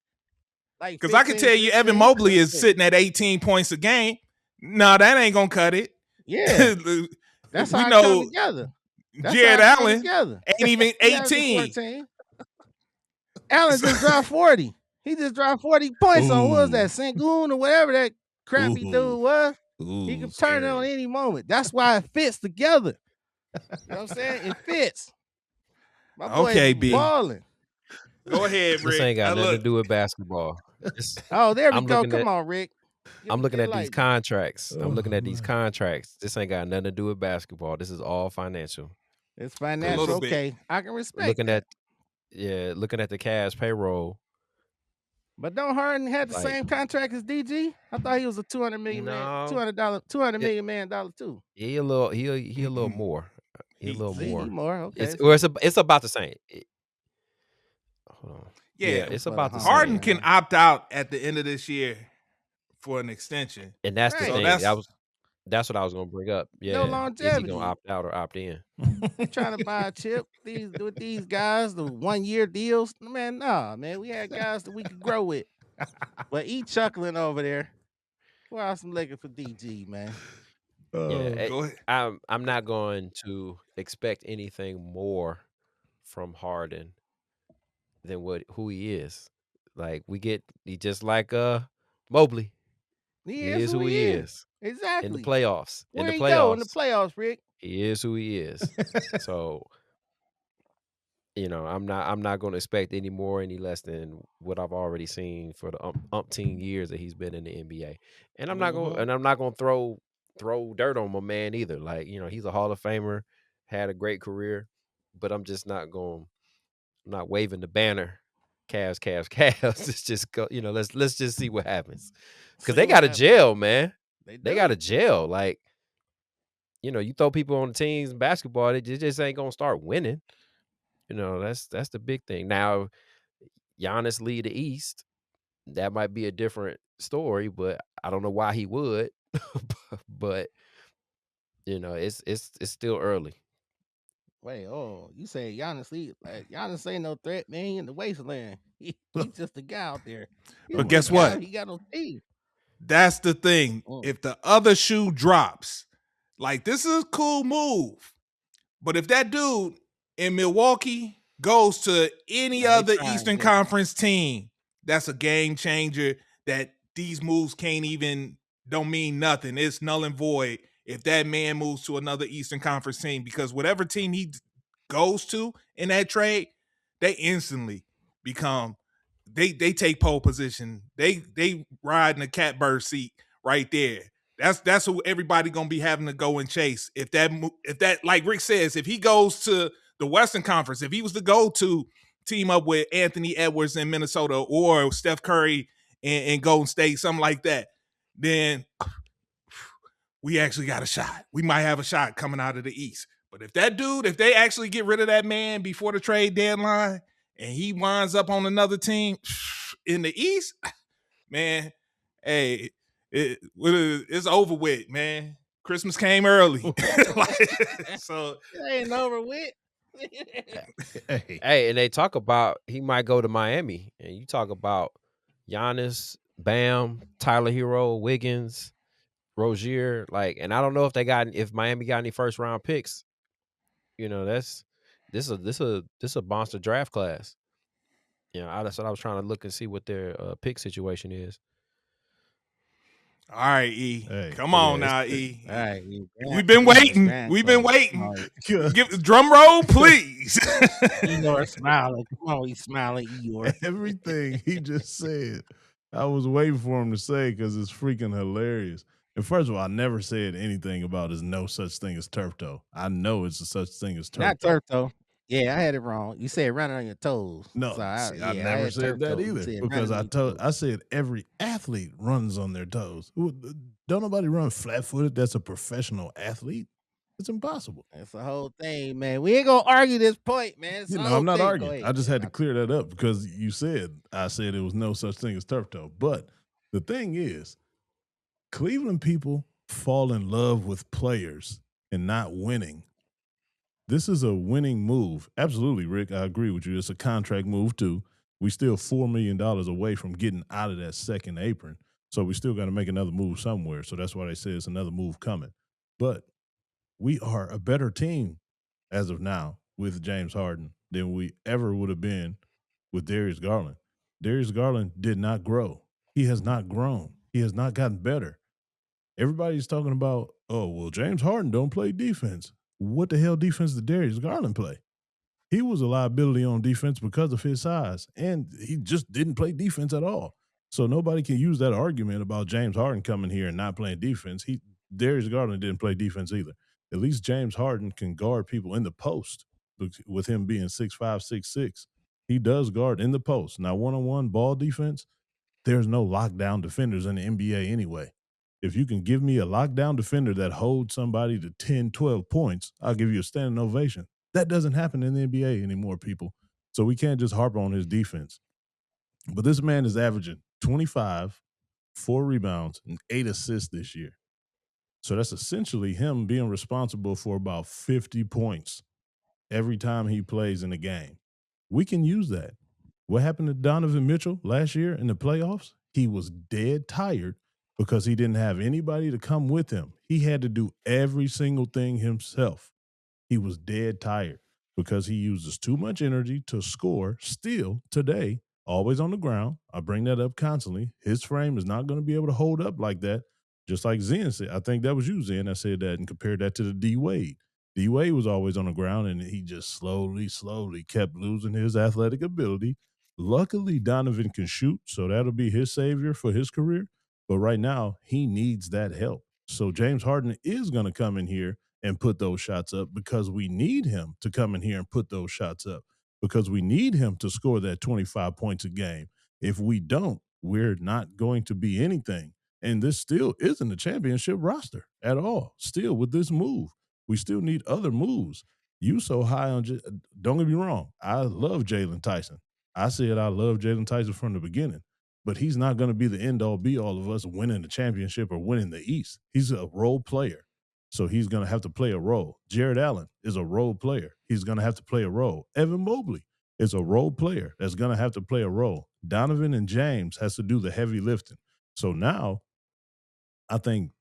Because I can tell you, Evan Mobley is sitting at 18 points a game. No, that ain't gonna cut it. Yeah, that's how it come together. Jared Allen ain't even 18. Allen just dropped 40. He just dropped 40 points on what was that, Sengun or whatever that crappy dude was. He can turn it on any moment. That's why it fits together. You know what I'm saying? It fits. My boy B. balling. Go ahead, Rick. This ain't got nothing to do with basketball. There we go. Come on, Rick. I'm looking at these contracts. This ain't got nothing to do with basketball. This is all financial. It's financial. Okay. I can respect looking at the Cavs payroll. But don't Harden have the same contract as DG? I thought he was a $200 million $200 too. He a little more. He a little more. More. Okay. It's about the same. Hold on. Yeah, it's for the about the Hornets, Harden same. can man. opt out at the end of this year for an extension. And that's the Right. So thing. that's That's what I was gonna bring up. No Yeah. Is he gonna longevity. opt out or opt in? You trying to buy a chip with these guys, the 1-year deals? Man, nah, man. We had guys that we could grow with. But he chuckling over there. Pour out some liquor for DG, man. Yeah. go ahead. I'm not going to expect anything more from Harden than who he is. Like he just like Mobley. He He is is who who he he is. is in the Exactly. playoffs. In Where the he go in the playoffs, playoffs, Rick? he is who he is. So I'm not going to expect any more, any less than what I've already seen for the umpteen years that he's been in the NBA. And I'm not going to throw dirt on my man either. Like, he's a Hall of Famer, had a great career, but I'm just not waving the banner. Cavs. Let's just go, let's just see what happens. Cuz See they what got a happens. jail, man. They They got do. a jail. Like, you throw people on the teams in basketball, they just ain't going to start winning. That's the big thing. Now, Giannis lead the East. That might be a different story, but I don't know why he would. But it's still early. Wait, you say Giannis lead? Like, Giannis ain't no threat, man. He in the wasteland. He's just a guy out there. He But don't guess work out. what? He got no team. That's the thing. If the other shoe drops, like this is a cool move. But if that dude in Milwaukee goes to any other Eastern Conference team, that's a game changer that these moves don't mean nothing. It's null and void if that man moves to another Eastern Conference team, because whatever team he goes to in that trade, they instantly become they take pole position. They ride in the catbird seat right there. That's who everybody gonna be having to go and chase. If that like Rick says, if he goes to the Western Conference, if he was to go to team up with Anthony Edwards in Minnesota or Steph Curry in Golden State, something like that, then we actually got a shot. We might have a shot coming out of the East. But if they actually get rid of that man before the trade deadline and he winds up on another team in the East, man, hey, it's over with, man. Christmas came early. So it ain't over with. Hey, and they talk about he might go to Miami, and you talk about Giannis, Bam, Tyler Hero, Wiggins, Rozier, and I don't know if Miami got any first round picks. This a monster draft class. That's what I was trying to look and see what their pick situation is. all right, E. Hey, come on now, E. All right, We've been waiting. We've been waiting. Give the drum roll, please. Eeyore's smiling. Come on, he's smiling, Eeyore. Everything he just said, I was waiting for him to say because it's freaking hilarious. And first of all, I never said anything about there's no such thing as turf toe. I know it's a such thing as turf Not toe. turf toe. Yeah, I had it wrong. You said running on your toes. No, So I never said that either because I said every athlete runs on their toes. Don't nobody run flat-footed that's a professional athlete. It's impossible. That's the whole thing, man. We ain't gonna argue this point, man. I'm not arguing. I just had to clear that up because I said it was no such thing as turf toe. But the thing is, Cleveland people fall in love with players and not winning. This is a winning move. Absolutely, Rick. I agree with you. It's a contract move, too. We still $4 million away from getting out of that second apron. So we still got to make another move somewhere. So that's why they say it's another move coming. But we are a better team as of now with James Harden than we ever would have been with Darius Garland. Darius Garland did not grow. He has not grown. He has not gotten better. Everybody's talking about, oh, well, James Harden don't play defense. What the hell defense did Darius Garland play? He was a liability on defense because of his size, and he just didn't play defense at all. So nobody can use that argument about James Harden coming here and not playing defense. Darius Garland didn't play defense either. At least James Harden can guard people in the post with him being 6'5", 6'6". He does guard in the post. Now, one-on-one ball defense, there's no lockdown defenders in the NBA anyway. If you can give me a lockdown defender that holds somebody to 10, 12 points, I'll give you a standing ovation. That doesn't happen in the NBA anymore, people. So we can't just harp on his defense. But this man is averaging 25, 4 rebounds, and 8 assists this year. So that's essentially him being responsible for about 50 points every time he plays in a game. We can use that. What happened to Donovan Mitchell last year in the playoffs? He was dead tired because he didn't have anybody to come with him. He had to do every single thing himself. He was dead tired because he uses too much energy to score still today, always on the ground. I bring that up constantly. His frame is not going to be able to hold up like that. Just like Zen said, I think that was you, Zen, that said that and compared that to the D Wade. D Wade was always on the ground and he just slowly kept losing his athletic ability. Luckily, Donovan can shoot, so that'll be his savior for his career. But right now, he needs that help. So James Harden is going to come in here and put those shots up because we need him to come in here and put those shots up because we need him to score that 25 points a game. If we don't, we're not going to be anything. And this still isn't a championship roster at all. Still, with this move, we still need other moves. You so high on, don't get me wrong, I love Jalen Tyson. I said I love Jalen Tyson from the beginning, but he's not going to be the end all be all of us winning the championship or winning the East. He's a role player. So he's going to have to play a role. Jared Allen is a role player. He's going to have to play a role. Evan Mobley is a role player that's going to have to play a role. Donovan and James has to do the heavy lifting. So now I think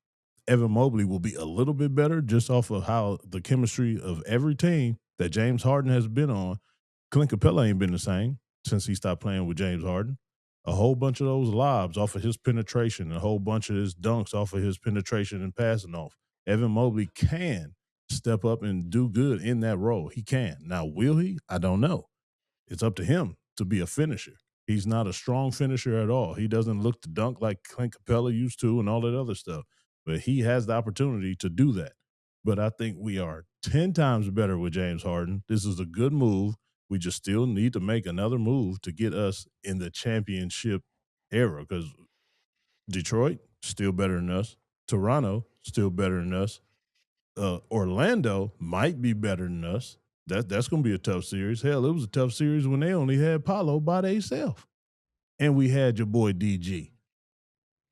Evan Mobley will be a little bit better just off of how the chemistry of every team that James Harden has been on. Clint Capella ain't been the same since he stopped playing with James Harden. A whole bunch of those lobs off of his penetration, a whole bunch of his dunks off of his penetration and passing off. Evan Mobley can step up and do good in that role. He can. Now, will he? I don't know. It's up to him to be a finisher. He's not a strong finisher at all. He doesn't look to dunk like Clint Capella used to and all that other stuff. But he has the opportunity to do that. But I think we are 10 times better with James Harden. This is a good move. We just still need to make another move to get us in the championship era because Detroit, still better than us. Toronto, still better than us. Orlando might be better than us. That's going to be a tough series. Hell, it was a tough series when they only had Paolo by themselves. And we had your boy DG.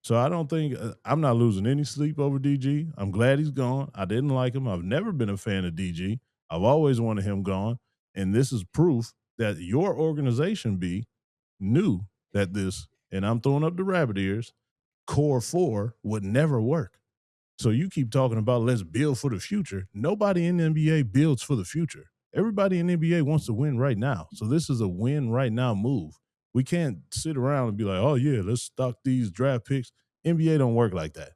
So I don't think I'm not losing any sleep over DG. I'm glad he's gone. I didn't like him. I've never been a fan of DG. I've always wanted him gone. And this is proof that your organization, B, knew that this, and I'm throwing up the rabbit ears, core four would never work. So you keep talking about let's build for the future. Nobody in the NBA builds for the future. Everybody in the NBA wants to win right now. So this is a win right now move. We can't sit around and be like, oh, yeah, let's stock these draft picks. NBA don't work like that.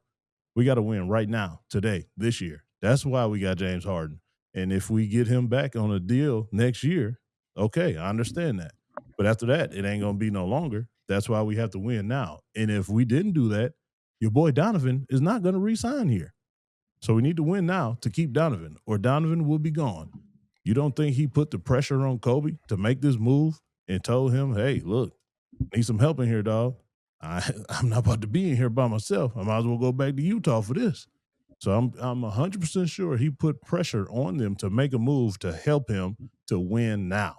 We got to win right now, today, this year. That's why we got James Harden. And if we get him back on a deal next year, okay, I understand that. But after that, it ain't going to be no longer. That's why we have to win now. And if we didn't do that, your boy Donovan is not going to re-sign here. So we need to win now to keep Donovan, or Donovan will be gone. You don't think he put the pressure on Kobe to make this move and told him, hey, look, need some help in here, dog. I'm not about to be in here by myself. I might as well go back to Utah for this. So I'm 100% sure he put pressure on them to make a move to help him to win now.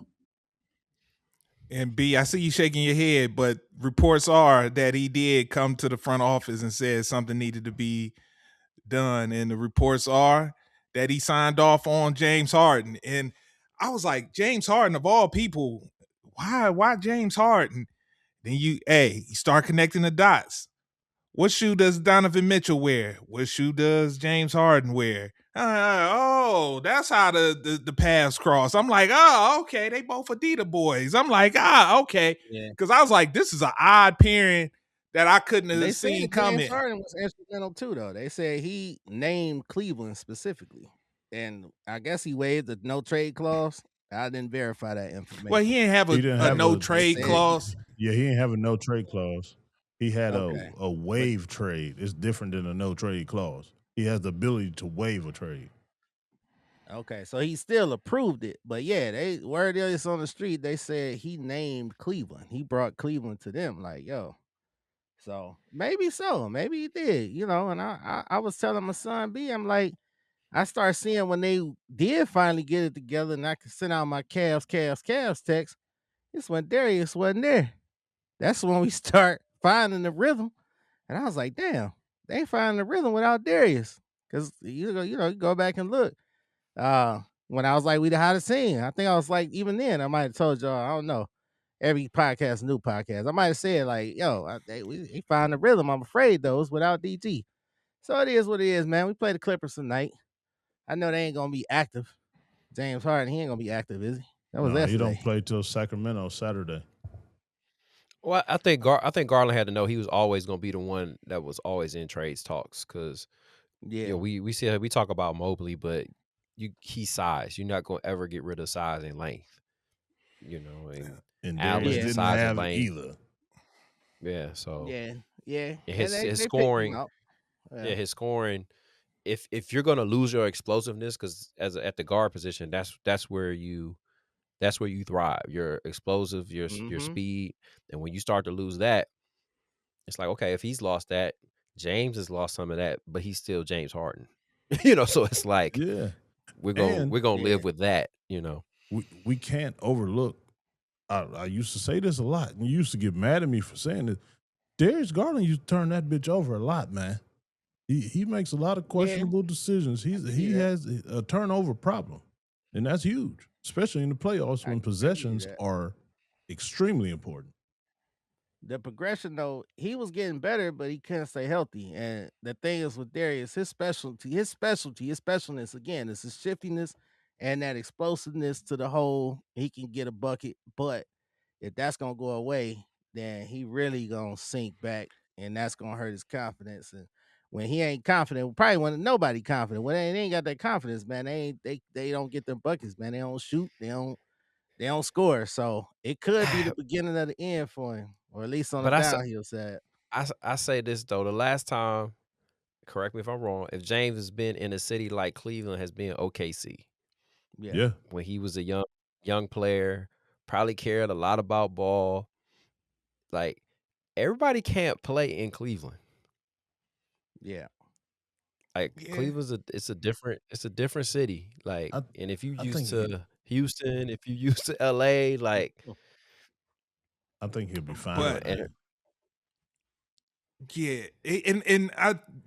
And B, I see you shaking your head, but reports are that he did come to the front office and said something needed to be done. And the reports are that he signed off on James Harden. And I was like, James Harden, of all people, why James Harden? Then you start connecting the dots. What shoe does Donovan Mitchell wear? What shoe does James Harden wear? That's how the paths cross. I'm like, oh, okay, they both Adidas boys. I'm like, okay. Yeah. Because I was like, this is an odd pairing that I couldn't have seen coming. James Harden was instrumental too, though. They said he named Cleveland specifically. And I guess he waived the no trade clause. I didn't verify that information. Well, he didn't have a no trade clause. Yeah, he didn't have a no trade clause. He had a waive trade. It's different than a no trade clause. He has the ability to waive a trade. Okay, so he still approved it. But yeah, word is on the street, they said he named Cleveland. He brought Cleveland to them, like, yo. So maybe so. Maybe he did, and I was telling my son B, I'm like, I start seeing when they did finally get it together and I could send out my Cavs text. It's when Darius wasn't there. That's when we start finding the rhythm. And I was like, damn, they ain't finding the rhythm without Darius. Because you go back and look. When I was like, we the hottest team. I think I was like, even then, I might have told y'all, I don't know. Every podcast, new podcast. I might have said, like, yo, we find the rhythm. I'm afraid those without DT. So it is what it is, man. We play the Clippers tonight. I know they ain't gonna be active. James Harden, he ain't gonna be active, is he? That was No, he yesterday. don't play till Sacramento Saturday. Well, I think Garland had to know he was always going to be the one that was always in trades talks because Yeah. we talk about Mobley, but he's size. You're not going to ever get rid of size and length, And Allen, Darius Yeah. didn't size and have length. either. Yeah, so Yeah. and And his they picked him scoring, up. his scoring. If you're going to lose your explosiveness, because at the guard position, that's where you thrive. Your explosive, your speed, and when you start to lose that, it's like, okay, if he's lost that, James has lost some of that, but he's still James Harden. So it's like Yeah. we're gonna live Yeah. with that. We can't overlook. I used to say this a lot, and you used to get mad at me for saying it. Darius Garland used to turn that bitch over a lot, man. He makes a lot of questionable decisions. He has a turnover problem, and that's huge, especially in the playoffs when possessions are extremely important. The progression though, he was getting better, but he couldn't stay healthy. And the thing is with Darius, his specialness again is his shiftiness and that explosiveness to the hole. He can get a bucket, but if that's gonna go away, then he really gonna sink back, and that's gonna hurt his confidence. And when he ain't confident, probably when nobody confident, when they ain't got that confidence, man, they don't get their buckets, man. They don't shoot, they don't score. So it could be the beginning of the end for him, or at least on the But downhill side. I say this though, the last time, correct me if I'm wrong, if James has been in a city like Cleveland, has been OKC Yeah. when he was a young player, probably cared a lot about ball. Like everybody can't play in Cleveland. Yeah. Like Yeah. Cleveland's it's a different city. Like, and if you I used think to Houston, if you used to LA, like I think he'll be fine. But man. yeah, and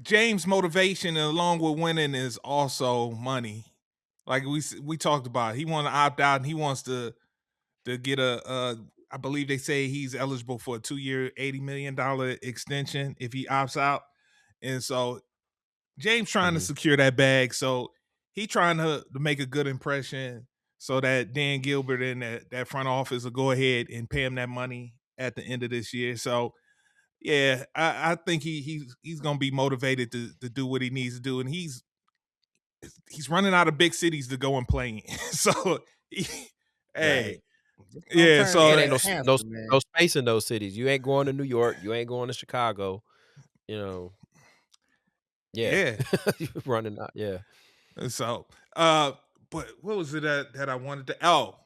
James' motivation along with winning is also money. Like we talked about, he want to opt out and he wants to get I believe they say he's eligible for a 2-year, $80 million extension if he opts out. And so James trying to secure that bag. So he trying to make a good impression so that Dan Gilbert and that front office will go ahead and pay him that money at the end of this year. So yeah, I think he's gonna be motivated to do what he needs to do. And he's running out of big cities to go and play in. So hey. Yeah, so it ain't no space in those cities. You ain't going to New York. You ain't going to Chicago. Yeah. You're running out. Yeah. So, but what was it that I wanted to? Oh,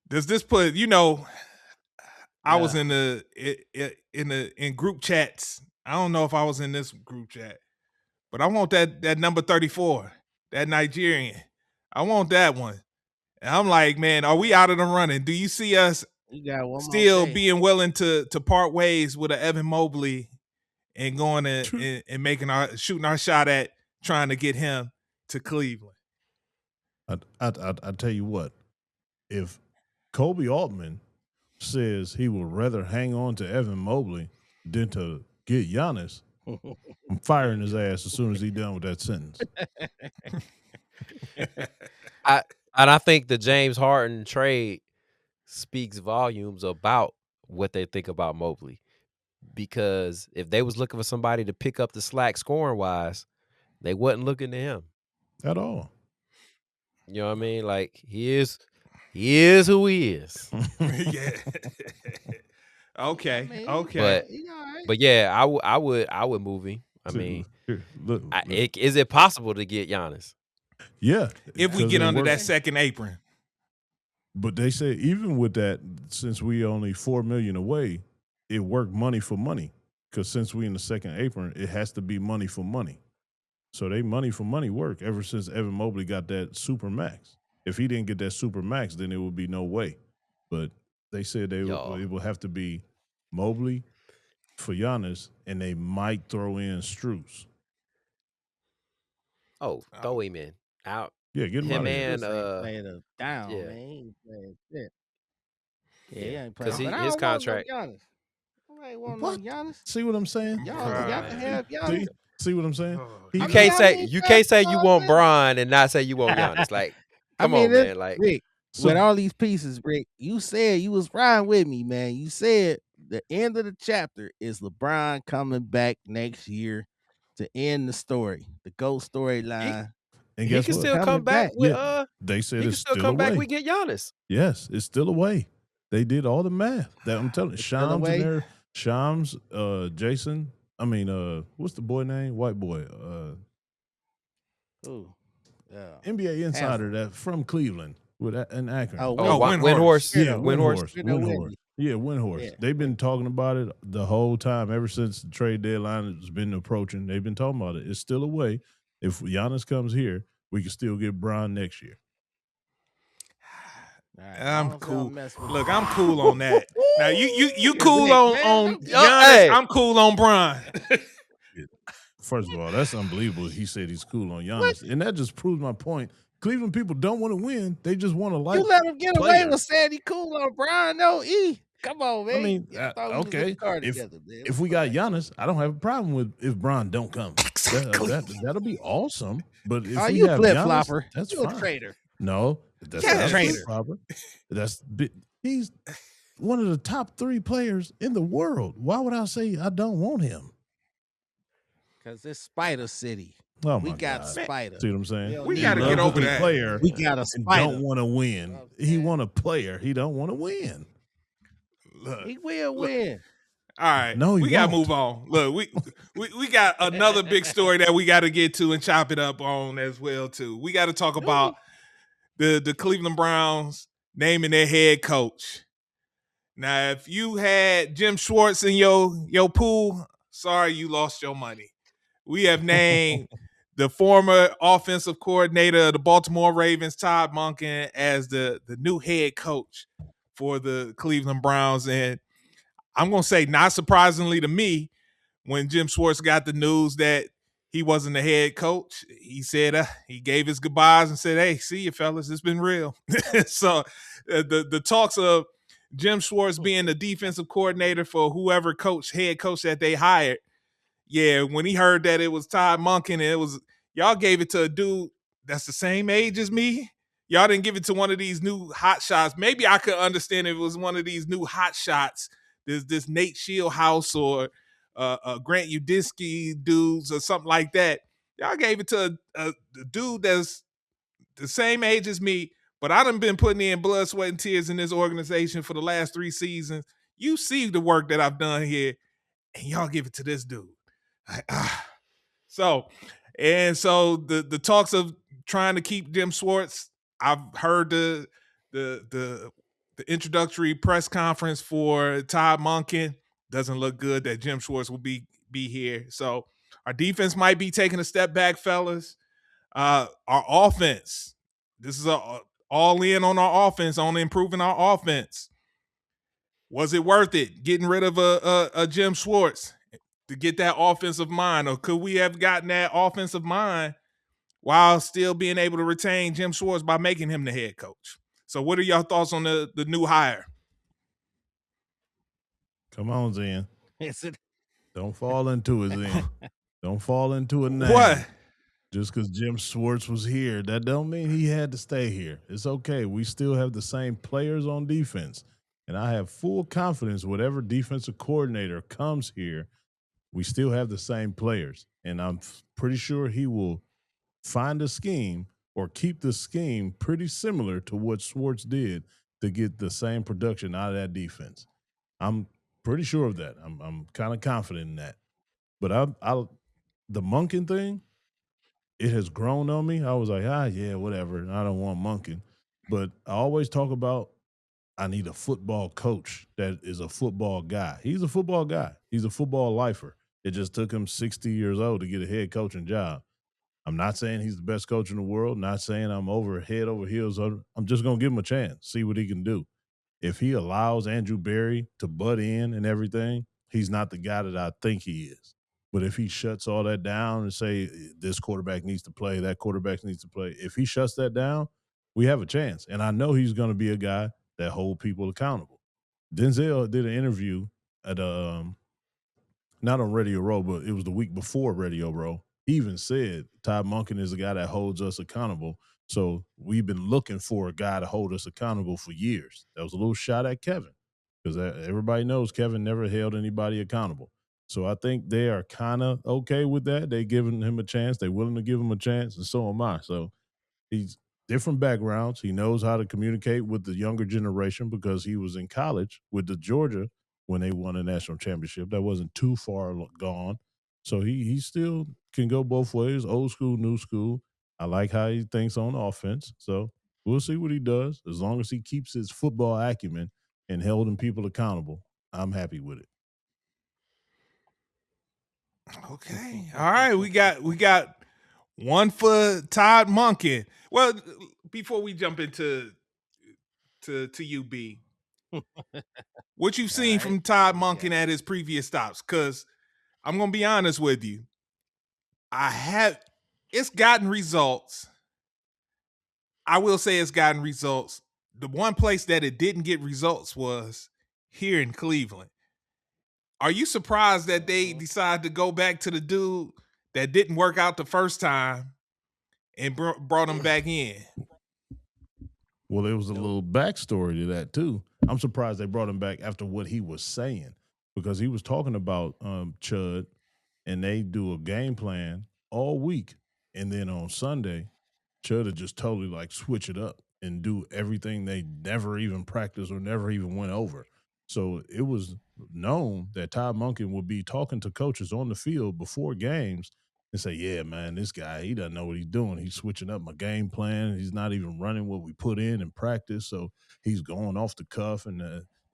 does this put? I was in in group chats. I don't know if I was in this group chat, but I want that number 34, that Nigerian. I want that one. And I'm like, man, are we out of the running? Do you see us still being willing to part ways with an Evan Mobley and going and making shooting our shot at trying to get him to Cleveland? I tell you what, if Kobe Altman says he would rather hang on to Evan Mobley than to get Giannis, I'm firing his ass as soon as he's done with that sentence. I think the James Harden trade speaks volumes about what they think about Mobley. Because if they was looking for somebody to pick up the slack scoring wise, they wasn't looking to him at all. You know what I mean? Like he is who he is. Yeah. Okay. I mean, okay. But yeah, I would move him. I mean, look. Is it possible to get Giannis? Yeah, if we get under that second apron. But they say even with that, since we only $4 million away, it worked money for money. Because since we in the second apron, it has to be money for money. So they money for money work ever since Evan Mobley got that super max. If he didn't get that super max, then it would be no way. But They said it will have to be Mobley for Giannis, and they might throw in Strus. Oh, throw him in. Out. Yeah, get him out Him of here. and playing him down, yeah. man. He ain't playing shit. Yeah, he Yeah, ain't 'cause playing. But I his don't want no contract. Giannis. I ain't want What? no Giannis. See what I'm saying? Y'all can have Giannis. See what I'm saying? Oh, He You I mean, can't I say mean, you can't say you Giannis, want man. Bron and not say you want Giannis. Like, I come mean, on, man. Like, Rick, So- with all these pieces, Rick, you said you was riding with me, man. You said the end of the chapter is LeBron coming back next year to end the story, the GOAT storyline. and he guess can what? still Coming come back back. with Yeah, they said he can it's still still come back. away. We get Giannis. Yes, it's still away. They did all the math. That I'm telling you, It's still Shams away? and there, Shams, Jason. I mean, what's the boy name? White boy. Ooh, yeah. NBA insider that from Cleveland with an Akron. Oh, Oh, Windhorse. Yeah, Windhorse. Windhorse. Yeah, Windhorse. Yeah, They've been talking about it the whole time ever since the trade deadline has been approaching. They've been talking about it. It's still away. If Giannis comes here, we can still get Bron next year. All right, I'm as long as y'all cool. mess with Look, me. I'm cool on that. Now you cool Rick, on man, don't- Giannis. Hey. I'm cool on Bron. First of all, that's unbelievable. He said he's cool on Giannis, and that just proves my point. Cleveland people don't want to win; they just want to like. You let him get away players. with saying he cool on Brian, no E. Come on, man. I mean, I thought we was in the okay. car If together, man. if we got Giannis, I don't have a problem with if Bron don't come. That'll be awesome. But if we you have flip Giannis, flopper. that's You fine. a traitor. No, that's You're a not a traitor. flip flopper. He's one of the top 3 players in the world. Why would I say I don't want him? Because it's Spider City. Oh We my got God. Spider. See what I'm saying? don't We need gotta no- get Loves over to be that. Player We got a and Spider. don't want to win. He want a player. He don't want to win. Look, He will win. all right. No, he we gotta won't. move on. Look, we got another big story that we got to get to and chop it up on as well too. We got to talk about the Cleveland Browns naming their head coach. Now, if you had Jim Schwartz in your pool, sorry you lost your money. We have named the former offensive coordinator of the Baltimore Ravens, Todd Monken, as the new head coach for the Cleveland Browns. And I'm going to say, not surprisingly to me, when Jim Schwartz got the news that he wasn't the head coach, he said he gave his goodbyes and said, "Hey, see you fellas, it's been real." So the talks of Jim Schwartz being the defensive coordinator for whoever head coach that they hired, yeah, when he heard that it was Todd Monken, it was y'all gave it to a dude that's the same age as me. Y'all didn't give it to one of these new hot shots. Maybe I could understand if it was one of these new hot shots. There's this Nate Shieldhouse or Grant Udinski dudes or something like that. Y'all gave it to a dude that's the same age as me, but I done been putting in blood, sweat, and tears in this organization for the last 3 seasons. You see the work that I've done here, and y'all give it to this dude. So the talks of trying to keep Jim Schwartz, I've heard the introductory press conference for Todd Monken doesn't look good that Jim Schwartz will be here. So our defense might be taking a step back, fellas. Our offense, this is all in on our offense, on improving our offense. Was it worth it getting rid of a Jim Schwartz to get that offensive mind, or could we have gotten that offensive mind while still being able to retain Jim Schwartz by making him the head coach? So what are y'all thoughts on the new hire? Come on, Zen. Is it? Don't fall into it, Zen. Don't fall into it now. What? Just because Jim Schwartz was here, that don't mean he had to stay here. It's okay. We still have the same players on defense. And I have full confidence whatever defensive coordinator comes here, we still have the same players. And I'm pretty sure he will find a scheme or keep the scheme pretty similar to what Schwartz did to get the same production out of that defense. I'm pretty sure of that. I'm kind of confident in that. But the Monken thing, it has grown on me. I was like, yeah, whatever. I don't want Monken. But I always talk about I need a football coach that is a football guy. He's a football guy. He's a football lifer. It just took him 60 years old to get a head coaching job. I'm not saying he's the best coach in the world. Not saying I'm head over heels. I'm just going to give him a chance, see what he can do. if he allows Andrew Berry to butt in and everything, he's not the guy that I think he is. But if he shuts all that down and say this quarterback needs to play, that quarterback needs to play, if he shuts that down, we have a chance. And I know he's going to be a guy that hold people accountable. Denzel did an interview at not on Radio Row, but it was the week before Radio Row. He even said Todd Monken is a guy that holds us accountable. So we've been looking for a guy to hold us accountable for years. That was a little shot at Kevin because everybody knows Kevin never held anybody accountable. So I think they are kind of okay with that. They giving him a chance. They're willing to give him a chance, and so am I. So he's different backgrounds. He knows how to communicate with the younger generation because he was in college with the Georgia when they won a national championship. That wasn't too far gone. So he still can go both ways, old school, new school. I like how he thinks on offense. So we'll see what he does. As long as he keeps his football acumen and holding people accountable, I'm happy with it. Okay. All right. We got one for Todd Monken. Well, before we jump into UB, what you've seen right. from Todd Monken at his previous stops? Because I'm gonna be honest with you, it's gotten results. I will say it's gotten results. The one place that it didn't get results was here in Cleveland. Are you surprised that they decided to go back to the dude that didn't work out the first time and brought him back in? Well, there was a little backstory to that too. I'm surprised they brought him back after what he was saying because he was talking about Chud, and they do a game plan all week, and then on Sunday, Chud would just totally like switch it up and do everything they never even practiced or never even went over. So it was known that Todd Monken would be talking to coaches on the field before games and say, yeah, man, this guy, he doesn't know what he's doing. He's switching up my game plan. He's not even running what we put in practice. So he's going off the cuff, and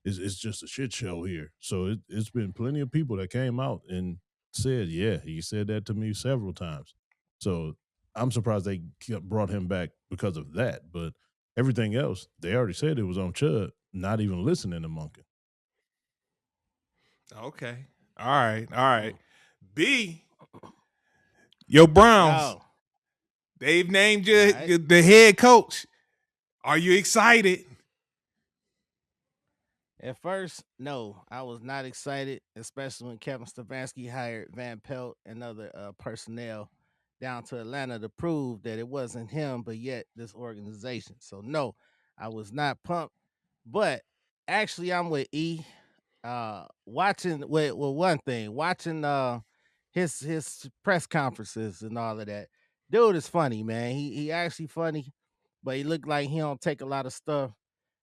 it's just a shit show here. So it's been plenty of people that came out and said, yeah, he said that to me several times. So I'm surprised they brought him back because of that. But everything else, they already said it was on Chud, not even listening to Monken. Okay. All right. B, your Browns, No. they've named you Right. the head coach. Are you excited? At first, no, I was not excited, especially when Kevin Stefanski hired Van Pelt and other personnel down to Atlanta to prove that it wasn't him, but yet this organization. So no, I was not pumped. But actually, I'm with E. Watching one thing, watching his press conferences and all of that. Dude is funny, man. He actually funny, but he looked like he don't take a lot of stuff.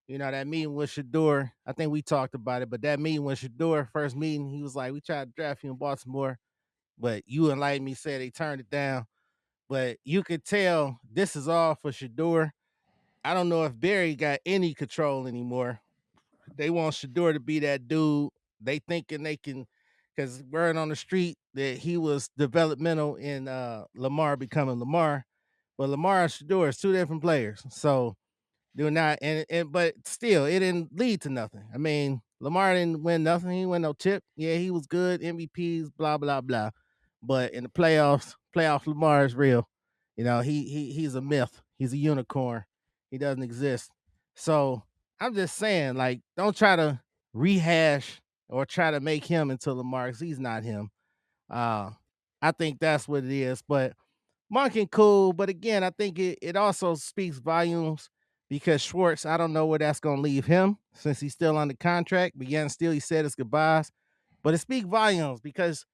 You know, that meeting with Shador, I think we talked about it, but that meeting with Shador, first meeting, he was like, we tried to draft you in Baltimore, but you and Light Me said they turned it down. But you could tell this is all for Shador. I don't know if Barry got any control anymore. They want Shador to be that dude. They thinking they can, because word on the street that he was developmental in Lamar becoming Lamar. But Lamar and Shador is two different players. So do not, but still, it didn't lead to nothing. I mean, Lamar didn't win nothing. He didn't win no chip. Yeah, he was good, MVPs, blah blah blah. But in the playoffs, Lamar is real. You know, he's a myth. He's a unicorn. He doesn't exist. So I'm just saying, like, don't try to rehash or try to make him into Lamar, 'cause he's not him. Uh, I think that's what it is. But Monken cool, but again, I think it also speaks volumes because Schwartz, I don't know where that's gonna leave him since he's still under contract, but yet still he said his goodbyes. But it speaks volumes because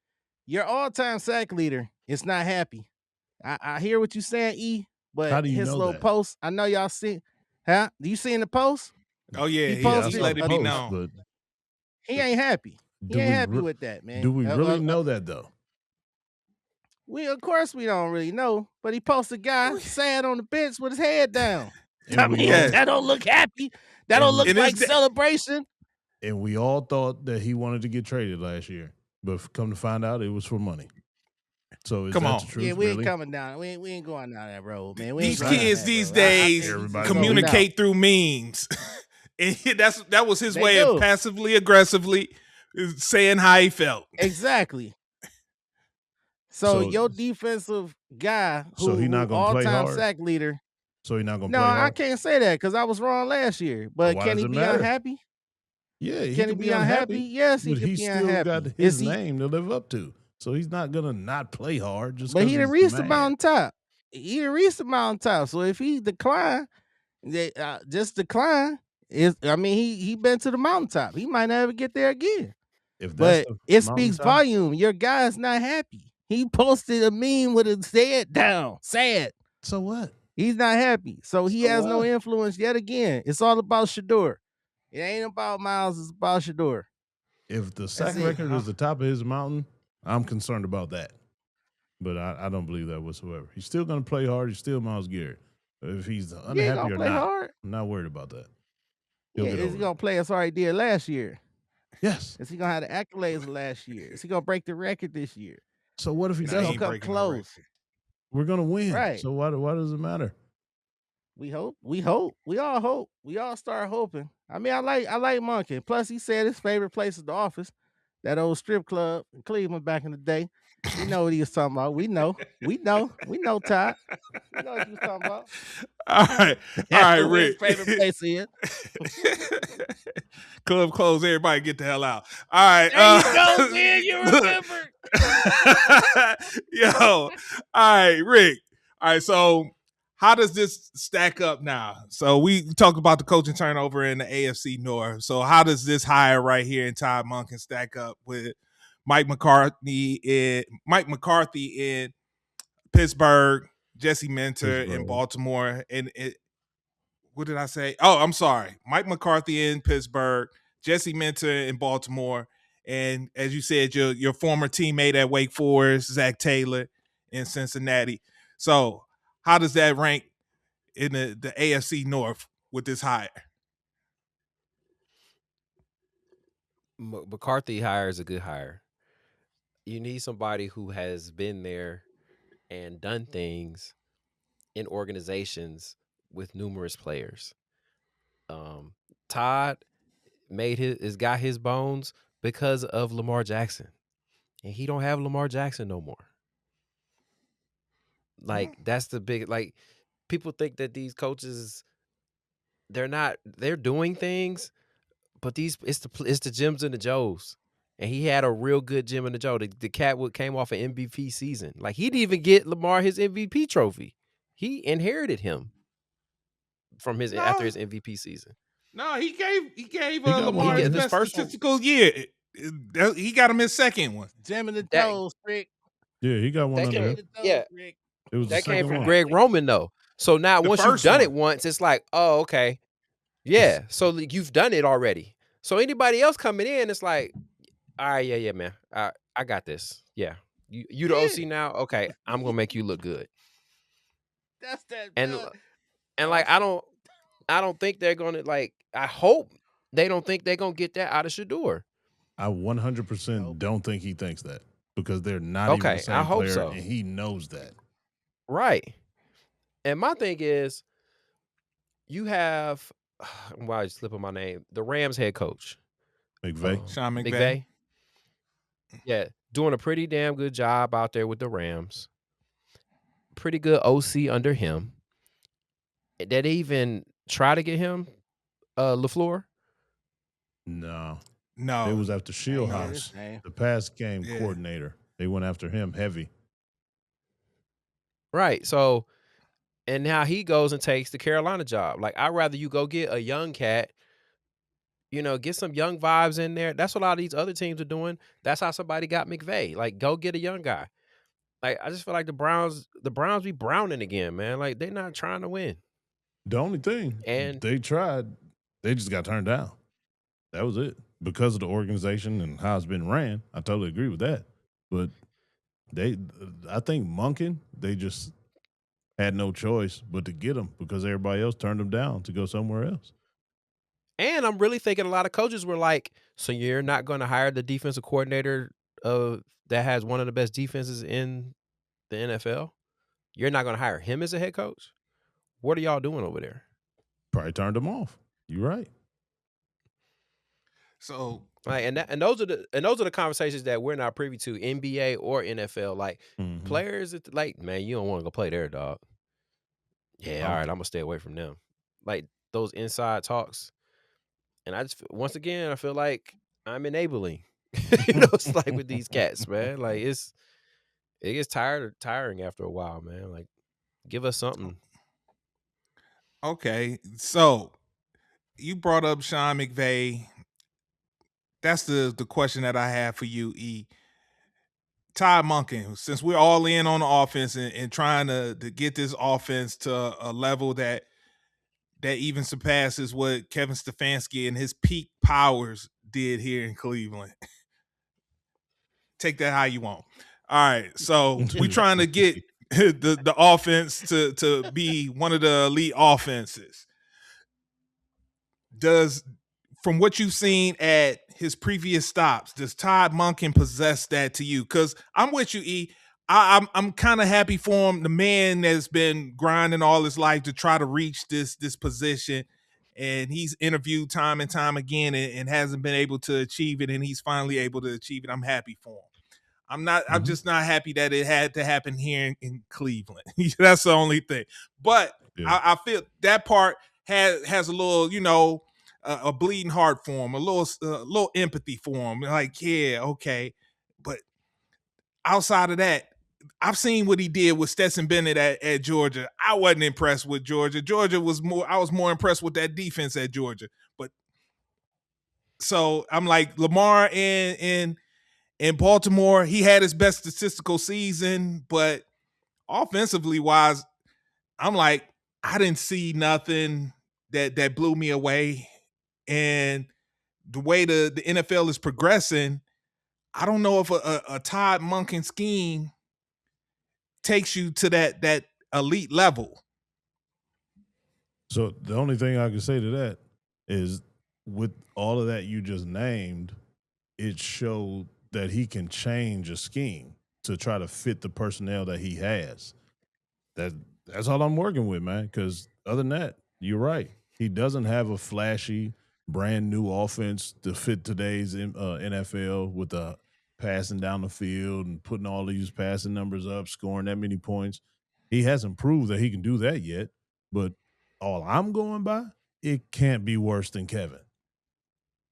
your all-time sack leader is not happy. I hear what you're saying, E, How but do you his know little that? post, I know y'all see, huh? Do you see in the post? Oh yeah, He he Yeah, I posted saw let the it be post, known. but He ain't happy. He do ain't we happy re- with that, man. do we really know that though? We of course we don't really know, but he posted a guy sad on the bench with his head down. And I we mean, all Yeah. that don't look happy. That don't And- look And it's like the- celebration. and we all thought that he wanted to get traded last year, but come to find out, it was for money. So is Come that on. the truth? Yeah, we ain't really? coming down. We ain't going down that road, man. We ain't These going down kids that these road. I days think Everybody he's sold out. communicate through memes And that was his They way do. of passively aggressively saying how he felt. Exactly. So So- your defensive guy, So he who not gonna play all-time hard? sack leader. So he's not gonna No, play I hard. can't say that because I was wrong last year. But Why can does he it be matter? unhappy? Yeah, he Can he could be unhappy? Yes, he but could he be still got unhappy. his Is he? name to live up to. So he's not gonna not play hard just But because he he's didn't reach the mad. mountaintop. He didn't reach the mountaintop. So if he decline, just decline. He been to the mountaintop. He might never get there again. If that's But the it speaks mountaintop, volume. Your guy's not happy. He posted a meme with his head down, sad. so what? He's not happy. So he So has no what? influence yet again. It's all about Shador. It ain't about Miles, it's about Shador. If the sack it. record is the top of his mountain, I'm concerned about that. But I don't believe that whatsoever. He's still gonna play hard. He's still Myles Garrett. If he's He ain't unhappy gonna or play not, hard. I'm not worried about that. He'll Yeah, get is over he it. gonna play as hard he did last year? Yes. Is he gonna have the accolades of last year? Is he gonna break the record this year? So what if he He Nah, gonna ain't doesn't? come breaking no close. record. We're gonna win. Right. So why does it matter? We hope. We hope. We all hope. We all start hoping. I mean, I like Monkey. Plus, he said his favorite place is the office, that old strip club in Cleveland back in the day. We know what he was talking about. We know. We know. We know, Todd. We know what you was talking about. All right, That's where Rick. his favorite place is. Club closed. Everybody get the hell out. All right. There you go, man. You remember. Yo. All right, Rick. All right. So, how does this stack up now? So we talk about the coaching turnover in the AFC North. So how does this hire right here in Todd Monken stack up with Mike McCarthy in Pittsburgh, Jesse Minter in Baltimore, and what did I say? Oh, I'm sorry. Mike McCarthy in Pittsburgh, Jesse Minter in Baltimore, and as you said, your former teammate at Wake Forest, Zach Taylor in Cincinnati. So how does that rank in the AFC North with this hire? McCarthy hire is a good hire. You need somebody who has been there and done things in organizations with numerous players. Todd got his bones because of Lamar Jackson, and he don't have Lamar Jackson no more. Like that's the big people think that these coaches they're doing things, but it's the Jims and the Joes. And he had a real good Jim and the Joe. The cat came off an MVP season. Like he didn't even get Lamar his MVP trophy. He inherited him from after his MVP season. No, he gave got Lamar one. his His best first statistical year. He got him his second one. Jim and the That- toes, Rick. Yeah, he got one That under came- him. Jim and the toes, yeah. Rick. It was the That came second from one. Greg Roman though. So now The once you've first done it one. once, it's like, oh, okay. Yeah. So you've done it already. So anybody else coming in, it's like, all right, yeah, man. I got this. Yeah. You the OC now? Okay, I'm gonna make you look good. That's that. And blood. and like I don't think they're gonna I hope they don't think they're gonna get that out of Shador. I 100% don't think he thinks that because they're not even Okay, the same I hope player, so. and he knows that. Right. And my thing is, you have why is slipping my name? The Rams head coach. McVay. Sean McVay. McVay. Yeah, doing a pretty damn good job out there with the Rams. Pretty good OC under him. Did they even try to get him LaFleur? No. No, It was after I ain't heard his Shieldhouse, name. the pass game Yeah. coordinator. They went after him heavy. Right. So, and now he goes and takes the Carolina job. Like, I'd rather you go get a young cat, get some young vibes in there. That's what a lot of these other teams are doing. That's how somebody got McVay. Like, go get a young guy. Like, I just feel like the Browns be browning again, man. Like, they're not trying to win. The only thing, And- they tried, they just got turned down. That was it. Because of the organization and how it's been ran, I totally agree with that. But I think Monken, they just had no choice but to get him because everybody else turned him down to go somewhere else. And I'm really thinking a lot of coaches were like, so you're not going to hire the defensive coordinator that has one of the best defenses in the NFL? You're not going to hire him as a head coach? What are y'all doing over there? Probably turned him off. You're right. So Like, and those are the conversations that we're not privy to, NBA or NFL. Like Mhm. players, like, man, you don't want to go play there, dog. Yeah, all right, I'm gonna stay away from them. Like those inside talks, and I just once again I feel like I'm enabling. It's like with these cats, man. Like it gets tiring after a while, man. Like give us something. okay, so you brought up Sean McVay. That's the question that I have for you, E. Todd Monken, since we're all in on the offense and trying to get this offense to a level that even surpasses what Kevin Stefanski and his peak powers did here in Cleveland. Take that how you want. All right, so we trying to get the offense to be one of the elite offenses. Does From what you've seen at his previous stops, does Todd Monken possess that to you? Because I'm with you, E. I'm kind of happy for him. The man that's been grinding all his life to try to reach this position, and he's interviewed time and time again and hasn't been able to achieve it, and he's finally able to achieve it. I'm happy for him. I'm just not happy that it had to happen here in Cleveland. That's the only thing. But Yeah. I feel that part has a little, a bleeding heart for him, a little empathy for him. Like, yeah, okay. But outside of that, I've seen what he did with Stetson Bennett at Georgia. I wasn't impressed with Georgia. I was more impressed with that defense at Georgia. But so I'm like Lamar in Baltimore, he had his best statistical season, but offensively wise, I'm like, I didn't see nothing that blew me away. And the way the NFL is progressing, I don't know if a Todd Monken scheme takes you to that elite level. So the only thing I can say to that is with all of that you just named, it showed that he can change a scheme to try to fit the personnel that he has. That that's all I'm working with, man. Because other than that, you're right. He doesn't have a flashy, brand new offense to fit today's NFL with the passing down the field and putting all these passing numbers up, scoring that many points. He hasn't proved that he can do that yet. But all I'm going by, it can't be worse than Kevin.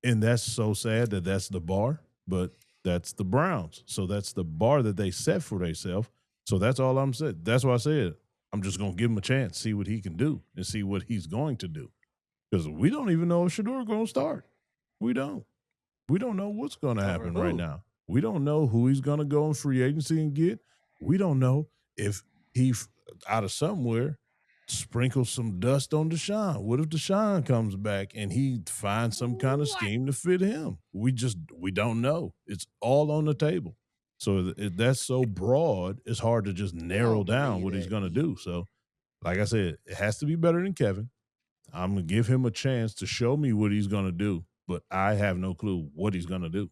And that's so sad that that's the bar, but that's the Browns. So that's the bar that they set for themselves. So that's all I'm saying. That's why I said I'm just gonna give him a chance, see what he can do, and see what he's going to do. Because we don't even know if Shador gonna start. We don't. We don't know what's gonna Over happen right who? now. We don't know who he's gonna go in free agency and get. We don't know if he out of somewhere sprinkles some dust on Deshaun. What if Deshaun comes back and he finds some kind of scheme to fit him? We don't know. It's all on the table. So that's so broad, it's hard to just I narrow don't down believe what he's that, going to E. do. So, like I said, it has to be better than Kevin. I'm going to give him a chance to show me what he's going to do, but I have no clue what he's going to do.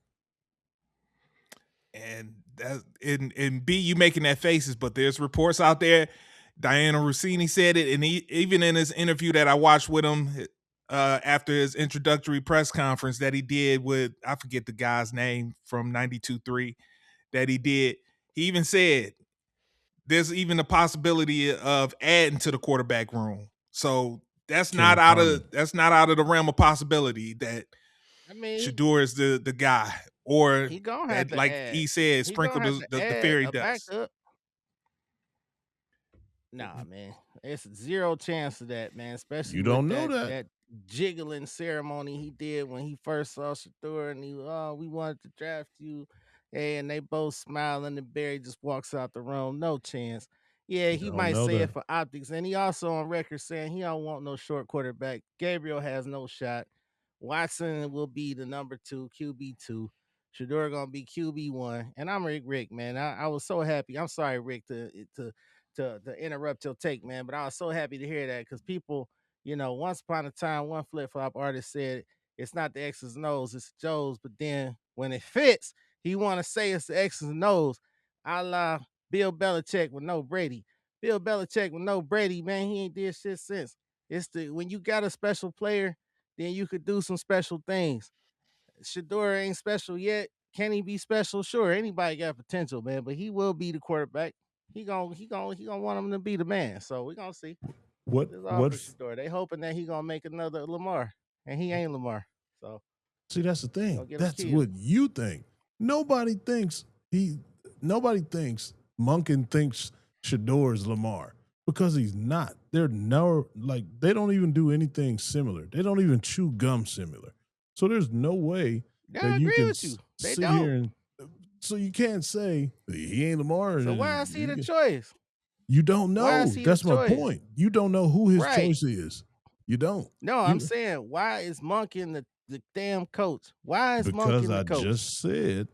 And that in B, you making that faces, but there's reports out there. Diana Rossini said it, and even in his interview that I watched with him after his introductory press conference that he did with, I forget the guy's name from 92.3 that he did. He even said there's even a possibility of adding to the quarterback room. So that's not Kevin out Carmen. of the realm of possibility that I mean, Shador is the guy, or he gonna have that, to like add. he said, He sprinkle gonna have to the add fairy a dust. backup. Nah, man, it's zero chance of that, man. Especially You with don't know that that. that jiggling ceremony he did when he first saw Shador, and we wanted to draft you, hey, and they both smiling, and Barry just walks out the room. No chance. Yeah, You he don't might know say it that. for optics, and he also on record saying he don't want no short quarterback. Gabriel has no shot. Watson will be the number 2 QB2. Shador gonna be QB1, and I'm Rick, man. I was so happy. I'm sorry, Rick, to interrupt your take, man. But I was so happy to hear that because people, once upon a time, one flip flop artist said it's not the X's and O's, it's Joe's. But then when it fits, he want to say it's the X's and O's, a la Bill Belichick with no Brady. Bill Belichick with no Brady, man, he ain't did shit since. It's the when you got a special player, then you could do some special things. Shador ain't special yet. Can he be special? Sure, anybody got potential, man. But he will be the quarterback. He gonna want him to be the man. So we gonna see. What This is all what? for Shador. They hoping that he gonna make another Lamar, and he ain't Lamar. So See, that's the thing. gonna get him That's killed. what you think. Nobody thinks Monken thinks Shador's Lamar because he's not. They're they don't even do anything similar. They don't even chew gum similar. So there's no way I that you agree can with you. They sit don't. here and so you can't say he ain't Lamar. So and why is he you the can- choice? You don't Why know. is he the That's my choice? point. You don't know who his Right. choice is. You don't. No, You- I'm saying why is Monken the damn coach? Why is because Monken the I coach? just said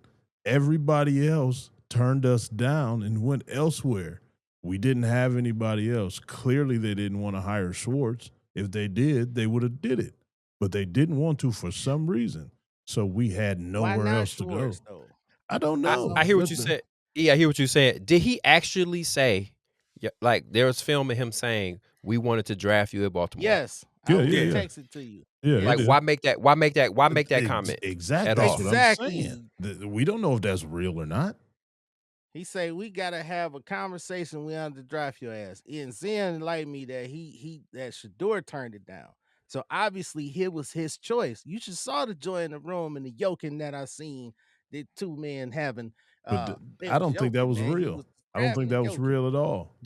everybody else turned us down and went elsewhere. We didn't have anybody else. Clearly, they didn't want to hire Schwartz. If they did, they would have did it, but they didn't want to for some reason. So we had Why nowhere not else to go. Schwartz, though? I don't know. I hear what That's you the- said. Yeah, I hear what you're saying. Did he actually say, like, there was film of him saying, we wanted to draft you at Baltimore? Yes, Yeah, I was yeah, gonna yeah. text it to you. Yeah, Yes. Like, did. why make that comment? Exactly. at That's all? what I'm Exactly. saying. We don't know if that's real or not. He say we gotta have a conversation. We under draft your ass. And Zen enlightened me that that Shador turned it down. So obviously it was his choice. You just saw the joy in the room and the yoking that I seen the two men having. But they I was don't think that yoking, was man. He real. was I don't grabbing think that and was yoking. real at all.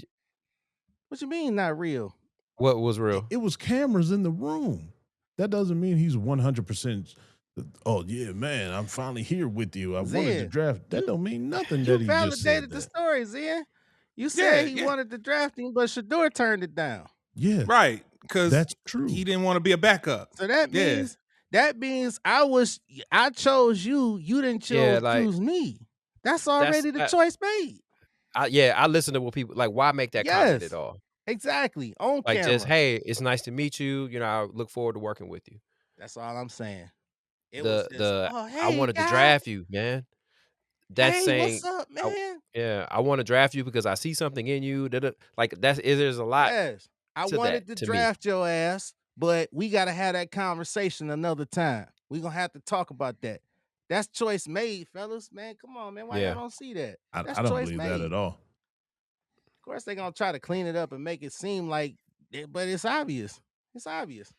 What you mean not real? What was real? It was cameras in the room. That doesn't mean he's 100%. Oh yeah, man, I'm finally here with you. I wanted to Zen, draft. That you- don't mean nothing You that he just said validated the that. story, Zen. You said he yeah. wanted to draft him, but Shador turned it down. Yeah, Right. Because that's true. he didn't want to be a backup. So that Yeah. means I chose you. You didn't Yeah, like, choose me. That's already the choice made. I listen to what people like. Why make that comment Yes. at all? Exactly. On Like, camera. just, hey, it's nice to meet you. You know, I look forward to working with you. That's all I'm saying. It was just, oh, I hey, wanted to guys. draft you, man. That's Hey, saying, what's up, man? I want to draft you because I see something in you. Like, there's a lot. Yes. I to wanted that, to to me. draft your ass, but we gotta have that conversation another time. We're gonna have to talk about that. That's choice made, fellas. Man, come on, man. Why Yeah. y'all don't see that? I That's don't choice believe made. that at all. Of course, they're gonna try to clean it up and make it seem like it, but it's obvious. It's obvious.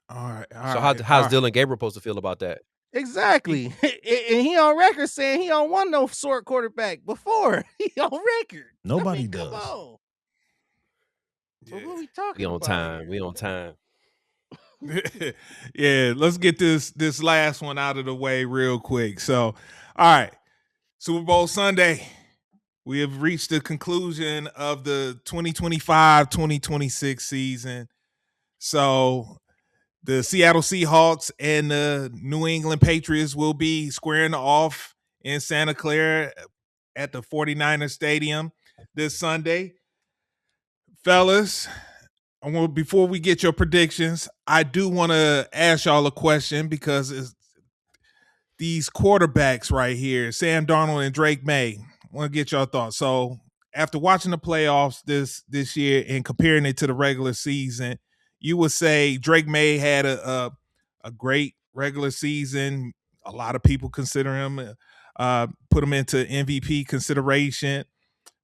All right. So how's Dylan Gabriel supposed to feel about that? Exactly. And he on record saying he don't want no short quarterback before. He on record. Nobody Come does. on. So Yeah. what we talking We on about time. here? We on time. Yeah, let's get this last one out of the way real quick. So, all right, Super Bowl Sunday. We have reached the conclusion of the 2025-2026 season. So the Seattle Seahawks and the New England Patriots will be squaring off in Santa Clara at the 49ers Stadium this Sunday. Fellas, before we get your predictions, I do want to ask y'all a question because it's these quarterbacks right here, Sam Darnold and Drake May. I want to get your thoughts. So after watching the playoffs this year and comparing it to the regular season, you would say Drake May had a great regular season. A lot of people consider him, put him into MVP consideration.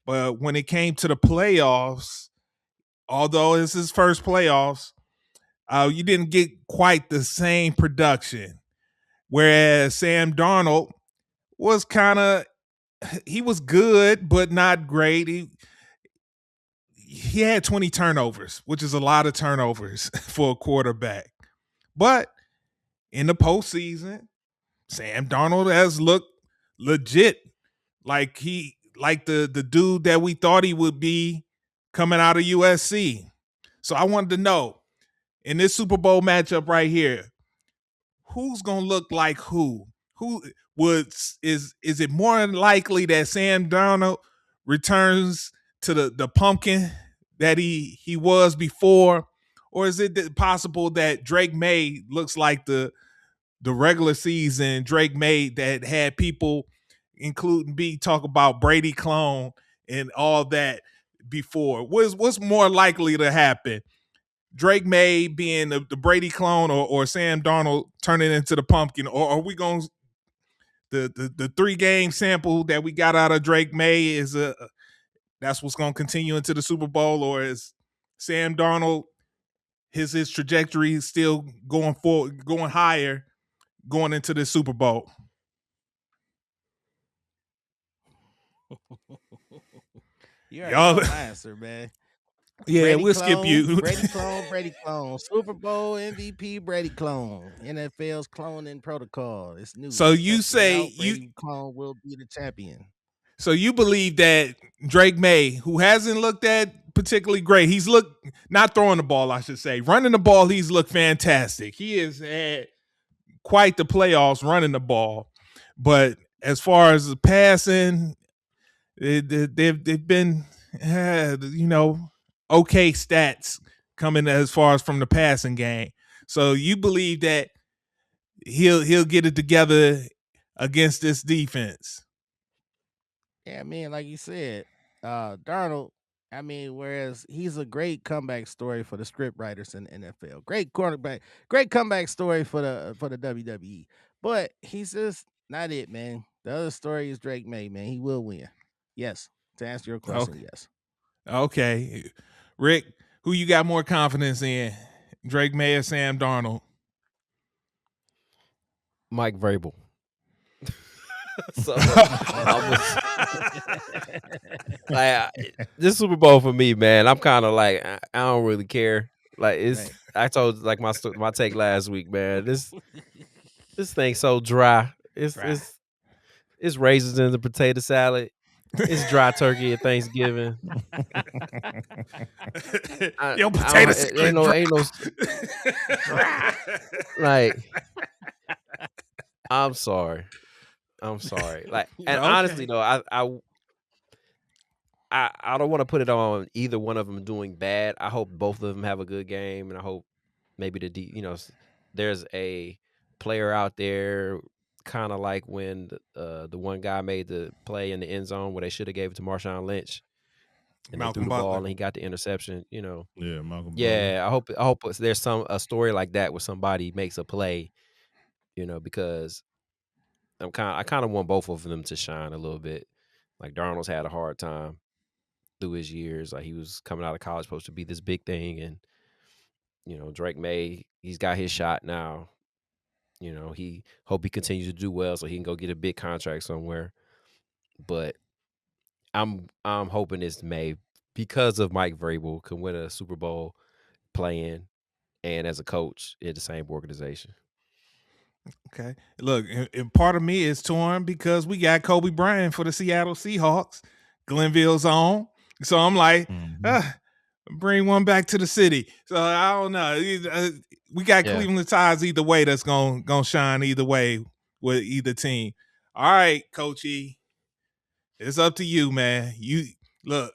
But when it came to the playoffs, although it's his first playoffs, you didn't get quite the same production. Whereas Sam Darnold was he was good, but not great. He had 20 turnovers, which is a lot of turnovers for a quarterback. But in the postseason, Sam Darnold has looked legit, like the dude that we thought he would be coming out of USC. So I wanted to know, in this Super Bowl matchup right here, who's gonna look like who? Is it more likely that Sam Darnold returns to the pumpkin that he was before, or is it possible that Drake May looks like the regular season Drake May that had people, including B, talk about Brady clone and all that before? What's more likely to happen? Drake May being the Brady clone or Sam Darnold turning into the pumpkin, or are we going the 3-game sample that we got out of Drake May is that's what's going to continue into the Super Bowl, or is Sam Darnold his trajectory is still going forward, going higher, going into the Super Bowl? You already Y'all, know my answer, man. yeah, Brady we'll skip clone, you. Brady clone, Brady clone. Super Bowl MVP, Brady clone. NFL's cloning protocol. It's new. So you Test it say out. Brady clone will be the champion. So you believe that Drake May, who hasn't looked that particularly great, he's looked not throwing the ball, I should say, running the ball, he's looked fantastic. He has had quite the playoffs running the ball, but as far as the passing, they've been okay stats coming as far as from the passing game. So you believe that he'll get it together against this defense? Yeah, I mean, like you said, Darnold. I mean, whereas he's a great comeback story for the script writers in the NFL, great quarterback, great comeback story for the WWE. But he's just not it, man. The other story is Drake May, man. He will win. Yes, to answer your question, Okay. yes. Okay. Rick, who you got more confidence in? Drake May or Sam Darnold? Mike Vrabel. So this Super Bowl for me, man. I'm kind of like I don't really care. Like it's Right. I told like my take last week, man. This thing's so dry. It's raisins in the potato salad. It's dry turkey at Thanksgiving. Yo, potato salad. Ain't no like. I'm sorry. Like, and Okay. honestly though, I don't want to put it on either one of them doing bad. I hope both of them have a good game, and I hope maybe there's a player out there, kind of like when the one guy made the play in the end zone where they should have gave it to Marshawn Lynch, and they threw the ball and he got the interception. Yeah, Malcolm. Yeah, I hope there's a story like that where somebody makes a play, because I kind of want both of them to shine a little bit. Like Darnold's had a hard time through his years. Like he was coming out of college supposed to be this big thing, and Drake May, he's got his shot now. He hope he continues to do well so he can go get a big contract somewhere. But I'm hoping it's May because of Mike Vrabel can win a Super Bowl playing and as a coach in the same organization. Okay. Look, and part of me is torn because we got Kobe Bryant for the Seattle Seahawks. Glenville's on. So I'm like, bring one back to the city. So I don't know. We got Cleveland ties either way that's gonna shine either way with either team. All right, Coach E. It's up to you, man. You look.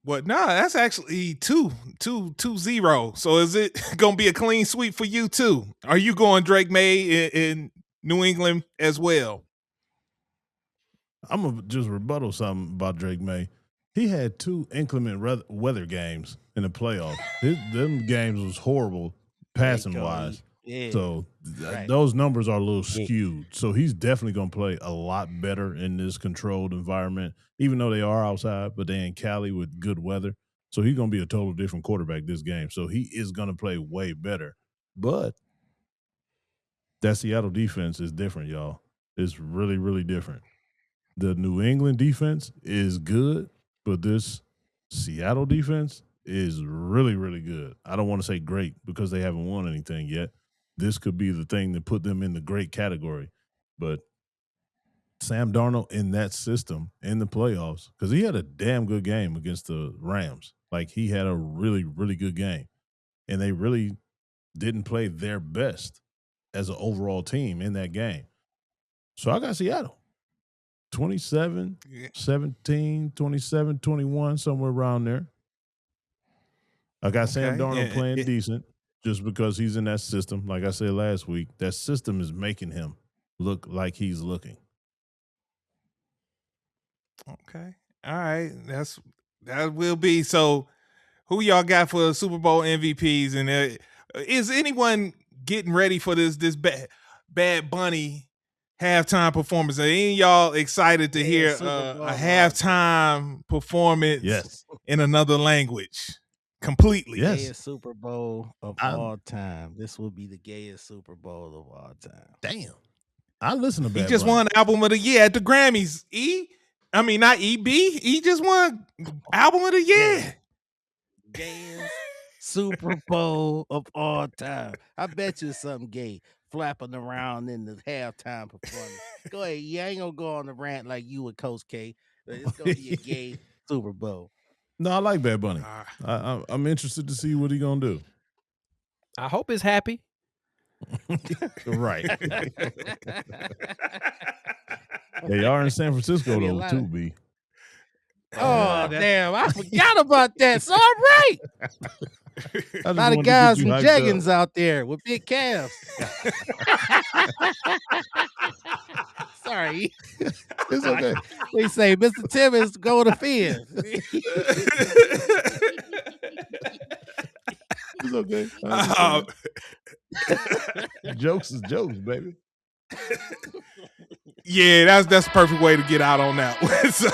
What? No, that's actually 2-0. So is it gonna be a clean sweep for you too? Are you going Drake May in New England as well? I'm gonna just rebuttal something about Drake May. He had 2 inclement weather games in the playoffs. Them games was horrible passing wise. Yeah. So those numbers are a little skewed. So he's definitely going to play a lot better in this controlled environment, even though they are outside, but they're in Cali with good weather. So he's going to be a total different quarterback this game. So he is going to play way better. But that Seattle defense is different, y'all. It's really, really different. The New England defense is good, but this Seattle defense is really, really good. I don't want to say great because they haven't won anything yet. This could be the thing that put them in the great category. But Sam Darnold in that system in the playoffs, because he had a damn good game against the Rams. Like he had a really, really good game. And they really didn't play their best as an overall team in that game. So I got Seattle. 27, 17, 27, 21, somewhere around there. I got Sam Darnold playing decent just because he's in that system. Like I said last week, that system is making him look like he's looking. Okay. All right. That will be so Who y'all got for Super Bowl MVPs? And is anyone getting ready for this Bad Bunny halftime performance? Are any of y'all excited to hear a halftime performance in another language? Completely. Yes. Gayest Super Bowl of all time. This will be the gayest Super Bowl of all time. Damn. I listen to Bad He just Bunny. won Album of the Year at the Grammys. I mean, not EB. He just won Album of the Year. Gayest Super Bowl of all time. I bet you something gay flapping around in the halftime performance. Go ahead. Yeah, I ain't gonna go on the rant like you with Coach K. It's gonna be a gay Super Bowl. No, I like Bad Bunny. I'm interested to see what he gonna do. I hope it's happy. Right. They are in San Francisco though, too, B. Oh, damn. I forgot about that. So, all right. A lot of guys and jeggings out there with big calves. Sorry. It's okay. They say Mr. Timmons go to fence. It's okay. Jokes is jokes, baby. Yeah, that's the perfect way to get out on that one. So,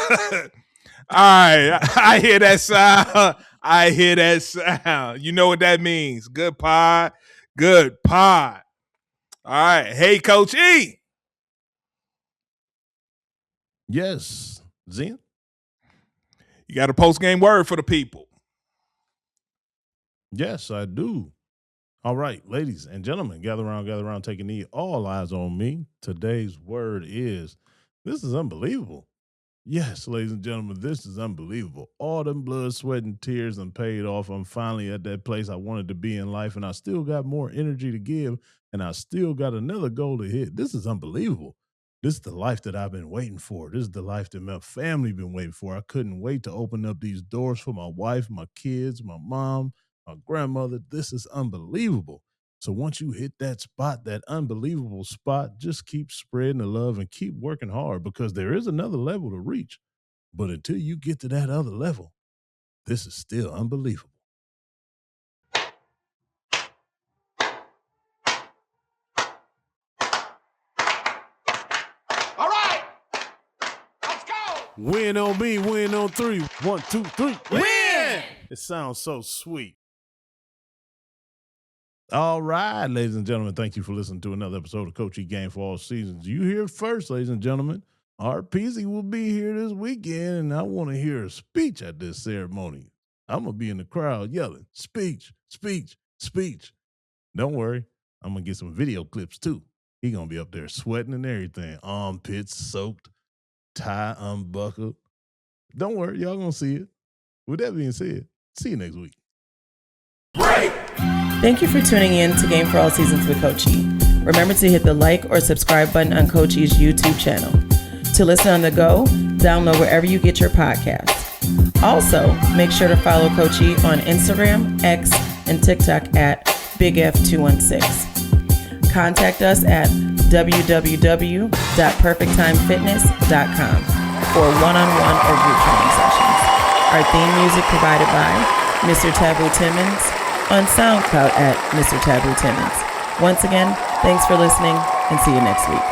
all right, I hear that sound. I hear that sound. You know what that means. Good pod. Good pod. All right. Hey, Coach E. Yes. Zen? You got a post-game word for the people. Yes, I do. All right, ladies and gentlemen, gather around, take a knee. All eyes on me. Today's word is, this is unbelievable. Yes, ladies and gentlemen, this is unbelievable. All them blood, sweat, and tears and paid off. I'm finally at that place I wanted to be in life, and I still got more energy to give, and I still got another goal to hit. This is unbelievable. This is the life that I've been waiting for. This is the life that my family been waiting for. I couldn't wait to open up these doors for my wife, my kids, my mom, my grandmother. This is unbelievable. So once you hit that spot, that unbelievable spot, just keep spreading the love and keep working hard, because there is another level to reach. But until you get to that other level, this is still unbelievable. All right, let's go. Win on me, win on three. 1, 2, 3. Win! It sounds so sweet. All right, ladies and gentlemen, thank you for listening to another episode of Coach E Game for All Seasons. You hear it first, ladies and gentlemen. Art Peasy will be here this weekend, and I want to hear a speech at this ceremony. I'm going to be in the crowd yelling, speech, speech, speech. Don't worry, I'm going to get some video clips too. He going to be up there sweating and everything. Armpits soaked, tie unbuckled. Don't worry, y'all going to see it. With that being said, see you next week. Thank you for tuning in to Game for All Seasons with Coach E. Remember to hit the like or subscribe button on Coach E's YouTube channel. To listen on the go, download wherever you get your podcasts. Also, make sure to follow Coach E on Instagram, X, and TikTok at BigF216. Contact us at www.perfecttimefitness.com for one-on-one or group training sessions. Our theme music provided by Mr. Taboo Timmons on SoundCloud at Mr. Taboo Timmons. Once again, thanks for listening, and see you next week.